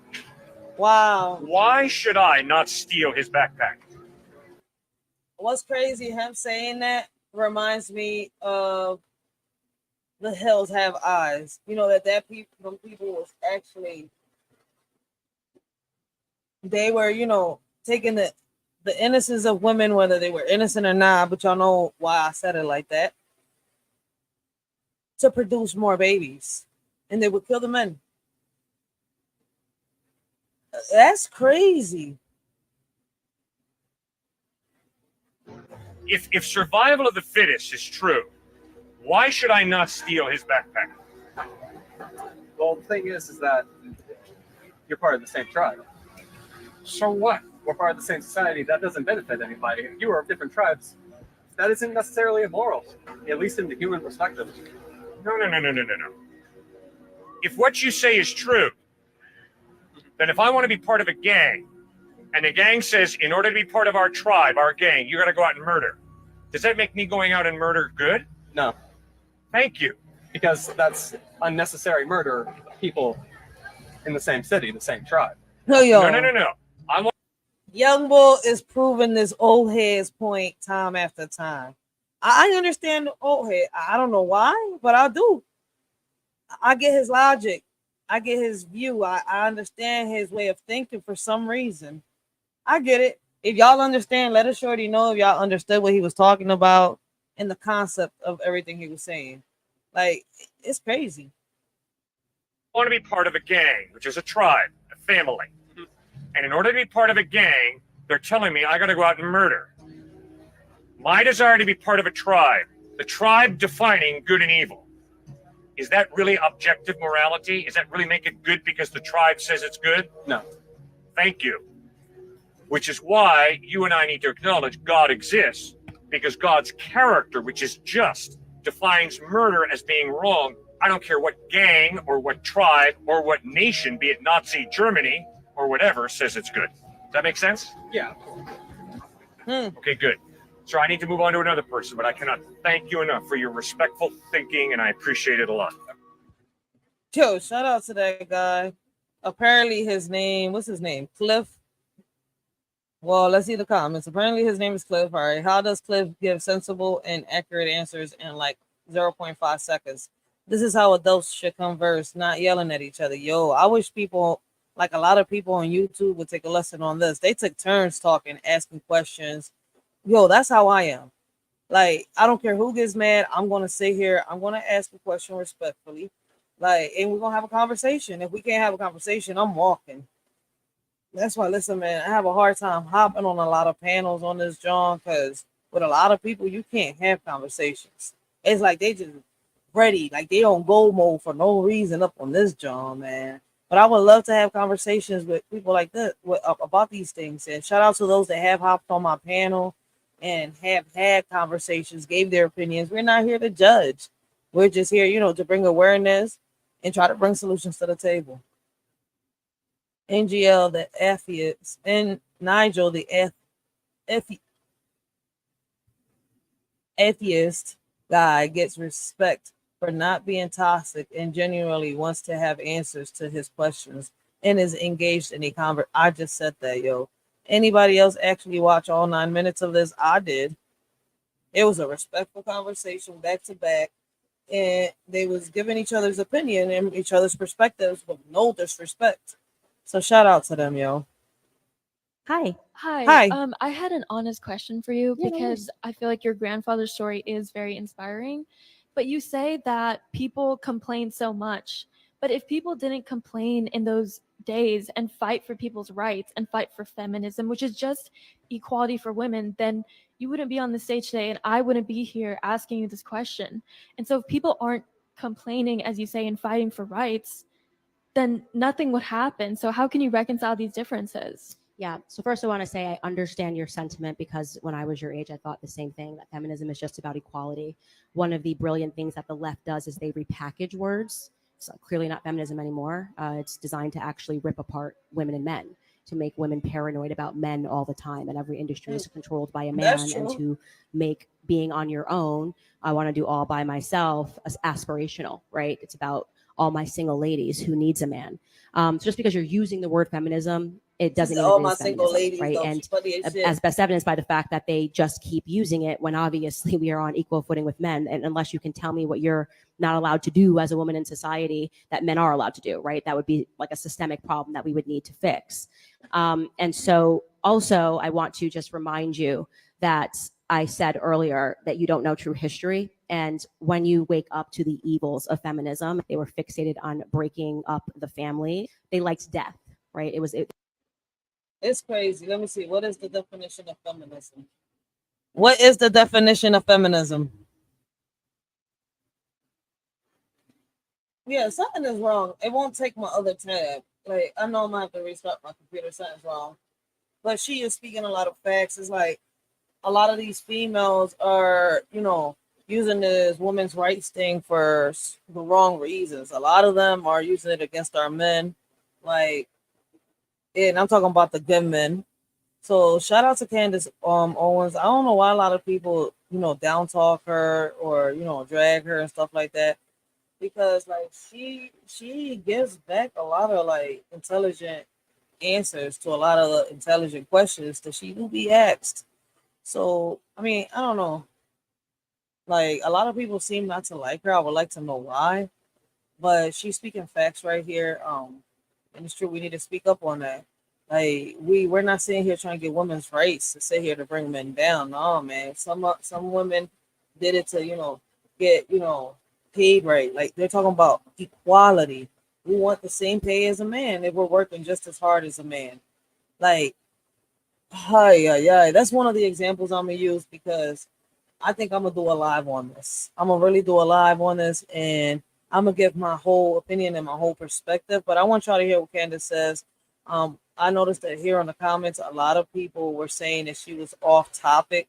Wow. Why should I not steal his backpack? What's crazy, him saying that reminds me of The Hills Have Eyes. You know that people was actually, they were, taking the innocence of women, whether they were innocent or not, but y'all know why I said it like that, to produce more babies. And they would kill the men. That's crazy. If survival of the fittest is true, why should I not steal his backpack? Well, the thing is that you're part of the same tribe. So what? We're part of the same society. That doesn't benefit anybody. If you are of different tribes, that isn't necessarily immoral, at least in the human perspective. No. If what you say is true, then if I want to be part of a gang, and the gang says, in order to be part of our tribe, our gang, you got to go out and murder. Does that make me going out and murder good? No. Thank you. Because that's unnecessary murder of people in the same city, the same tribe. No. Young Bull is proving this old head's point time after time. I understand the old head. I don't know why, but I do. I get his logic. I get his view. I understand his way of thinking for some reason. I get it. If y'all understand, let us shorty know if y'all understood what he was talking about and the concept of everything he was saying. Like, it's crazy. I want to be part of a gang, which is a tribe, a family. And in order to be part of a gang, they're telling me I got to go out and murder. My desire to be part of a tribe, the tribe defining good and evil. Is that really objective morality? Is that really make it good because the tribe says it's good? No. Thank you. Which is why you and I need to acknowledge God exists, because God's character, which is just, defines murder as being wrong. I don't care what gang or what tribe or what nation, be it Nazi Germany or whatever, says it's good. Does that make sense? Yeah. Okay, good. So I need to move on to another person, but I cannot thank you enough for your respectful thinking, and I appreciate it a lot. Yo, shout out to that guy. Apparently his name, what's his name? Cliff. Well, let's see the comments. Apparently his name is Cliff. All right. How does Cliff give sensible and accurate answers in like 0.5 seconds? This is how adults should converse, not yelling at each other. Yo, I wish people, like a lot of people on YouTube, would take a lesson on this. They took turns talking, asking questions. Yo, that's how I am. Like, I don't care who gets mad. I'm going to sit here. I'm going to ask a question respectfully. Like, and we're going to have a conversation. If we can't have a conversation, I'm walking. That's why, listen, man, I have a hard time hopping on a lot of panels on this, John, because with a lot of people, you can't have conversations. It's like they just ready, like they on go mode for no reason up on this, John, man. But I would love to have conversations with people like this about these things. And shout out to those that have hopped on my panel and have had conversations, gave their opinions. We're not here to judge. We're just here, to bring awareness and try to bring solutions to the table. NGL, the atheist, and Nigel, the atheist guy, gets respect for not being toxic and genuinely wants to have answers to his questions and is engaged in a conversation. I just said that, yo. Anybody else actually watch all 9 minutes of this? I did. It was a respectful conversation back to back, and they was giving each other's opinion and each other's perspectives with no disrespect. So shout out to them, yo. Hi. Hi. I had an honest question for you Yeah, no because worries. I feel like your grandfather's story is very inspiring. But you say that people complain so much. But if people didn't complain in those days and fight for people's rights and fight for feminism, which is just equality for women, then you wouldn't be on the stage today and I wouldn't be here asking you this question. And so if people aren't complaining, as you say, and fighting for rights, then nothing would happen. So how can you reconcile these differences? Yeah. So first I want to say I understand your sentiment because when I was your age, I thought the same thing, that feminism is just about equality. One of the brilliant things that the left does is they repackage words. It's clearly not feminism anymore. It's designed to actually rip apart women and men. to make women paranoid about men all the time, and every industry is controlled by a That's man, and true. to make being on your own, I want to do all by myself, as aspirational, right? It's about all my single ladies who needs a man. So just because you're using the word feminism, it doesn't mean All it my is single feminism, ladies, right? though. And She funny as shit. as best evidence by the fact that they just keep using it when obviously we are on equal footing with men. And unless you can tell me what you're not allowed to do as a woman in society that men are allowed to do, right? That would be like a systemic problem that we would need to fix. And so also I want to just remind you that I said earlier that you don't know true history. And when you wake up to the evils of feminism, they were fixated on breaking up the family. They liked death, right? It's crazy. Let me see. What is the definition of feminism? What is the definition of feminism? Yeah, something is wrong. It won't take my other tab. Like, I know I'm gonna have to restart my computer. Something's wrong. But she is speaking a lot of facts. It's like a lot of these females are, using this women's rights thing for the wrong reasons. A lot of them are using it against our men. Like, and I'm talking about the good men. So shout out to Candace Owens. I don't know why a lot of people, down talk her or, drag her and stuff like that. Because like she gives back a lot of like intelligent answers to a lot of the intelligent questions that she will be asked. So I mean, I don't know. Like a lot of people seem not to like her. I would like to know why. But she's speaking facts right here. And it's true, we need to speak up on that. Like we're not sitting here trying to get women's rights to sit here to bring men down. No, man. Some women did it to get paid right. Like they're talking about equality. We want the same pay as a man if we're working just as hard as a man. Like, hi, yeah. That's one of the examples I'm gonna use because I think I'm gonna do a live on this. I'm gonna really do a live on this, and I'm gonna give my whole opinion and my whole perspective. But I want y'all to hear what Candace says. I noticed that here in the comments, a lot of people were saying that she was off topic,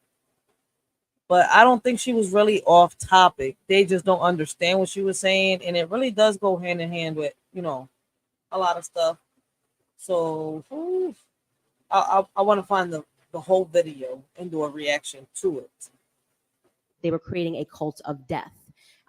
but I don't think she was really off topic. They just don't understand what she was saying, and it really does go hand in hand with a lot of stuff. So I want to find the whole video and do a reaction to it. They were creating a cult of death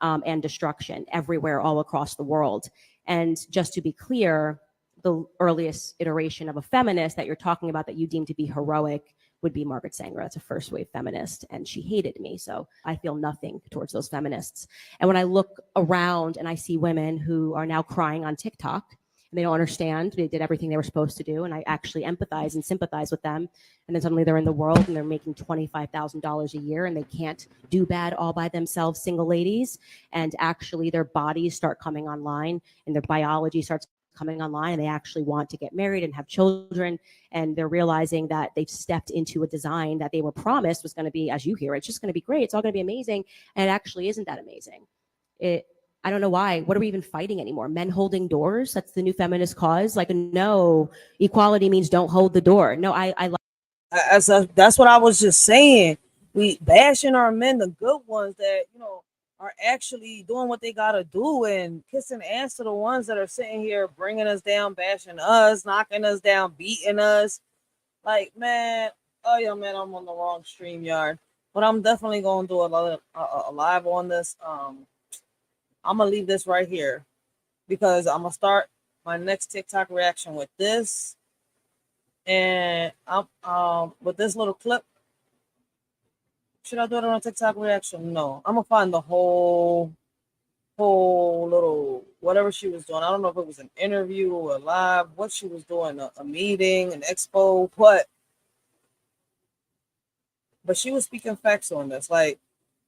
and destruction everywhere, all across the world. And just to be clear, the earliest iteration of a feminist that you're talking about that you deem to be heroic would be Margaret Sanger. That's a first wave feminist, and she hated me. So I feel nothing towards those feminists. And when I look around and I see women who are now crying on TikTok, and they don't understand, they did everything they were supposed to do, and I actually empathize and sympathize with them. And then suddenly they're in the world and they're making $25,000 a year and they can't do bad all by themselves, single ladies. And actually their bodies start coming online and their biology starts coming online, and they actually want to get married and have children. And they're realizing that they've stepped into a design that they were promised was going to be, as you hear, it's just going to be great. It's all going to be amazing. And it actually isn't that amazing. I don't know why. What are we even fighting anymore? Men holding doors? That's the new feminist cause. Like, no, equality means don't hold the door. No, That's what I was just saying. We bashing our men, the good ones that are actually doing what they gotta do, and kissing ass to the ones that are sitting here bringing us down, bashing us, knocking us down, beating us. Like, man, oh yeah, man, I'm on the wrong stream yard, but I'm definitely gonna do a live on this. I'm gonna leave this right here because I'm gonna start my next TikTok reaction with this, and I'm with this little clip. Should I do it on a TikTok reaction? No, I'm gonna find the whole little whatever she was doing. I don't know if it was an interview or a live, what she was doing, a meeting, an expo, but she was speaking facts on this. Like,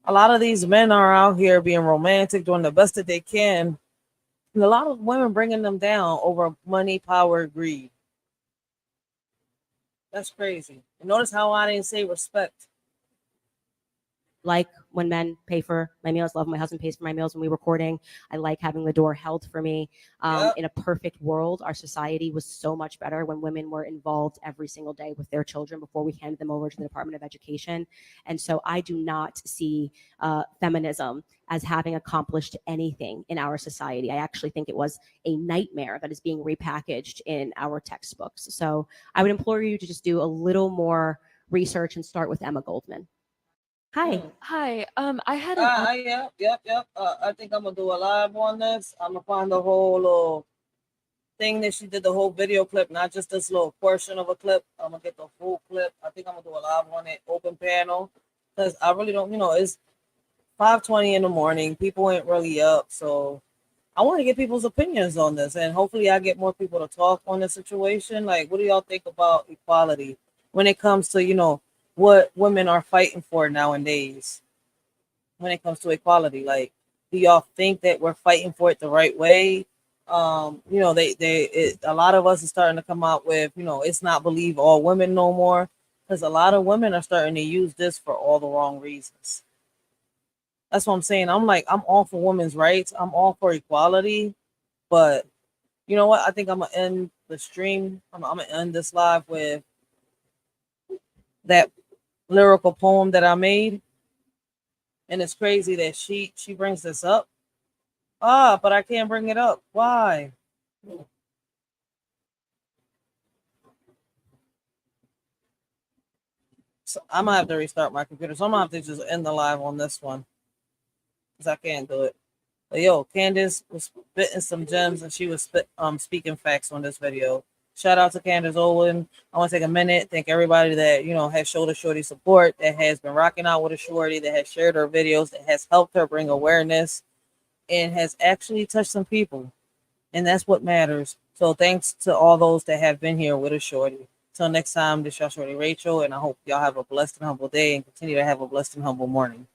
a lot of these men are out here being romantic, doing the best that they can, and a lot of women bringing them down over money, power, greed. That's crazy. And notice how I didn't say respect. Like when men pay for my meals. Love when my husband pays for my meals when we're recording. I like having the door held for me. In a perfect world, our society was so much better when women were involved every single day with their children before we handed them over to the Department of Education. And so I do not see feminism as having accomplished anything in our society. I actually think it was a nightmare that is being repackaged in our textbooks. So I would implore you to just do a little more research and start with Emma Goldman. Hi. Hi. I had Yep. I think I'm gonna do a live on this. I'm gonna find the whole little thing that she did, the whole video clip, not just this little portion of a clip. I'm gonna get the full clip. I think I'm gonna do a live on it, open panel, because I really don't, it's 5:20 in the morning. People ain't really up, so I want to get people's opinions on this, and hopefully I get more people to talk on the situation. Like, what do y'all think about equality when it comes to, what women are fighting for nowadays? When it comes to equality, like, do y'all think that we're fighting for it the right way? A lot of us are starting to come out with, it's not believe all women no more, because a lot of women are starting to use this for all the wrong reasons. That's what I'm saying. I'm all for women's rights. I'm all for equality. But you know what? I think I'm going to end the stream. I'm going to end this live with that lyrical poem that I made. And it's crazy that she brings this up. But I can't bring it up. Why? So I'm going to have to restart my computer. So I'm going to have to just end the live on this one, because I can't do it. But yo, Candace was spitting some gems, and she was speaking facts on this video. Shout out to Candace Owen. I want to take a minute, thank everybody that has showed a shorty support, that has been rocking out with a shorty, that has shared her videos, that has helped her bring awareness, and has actually touched some people, and that's what matters. So thanks to all those that have been here with a shorty. Till next time, this is your shorty Rachel, and I hope y'all have a blessed and humble day, and continue to have a blessed and humble morning.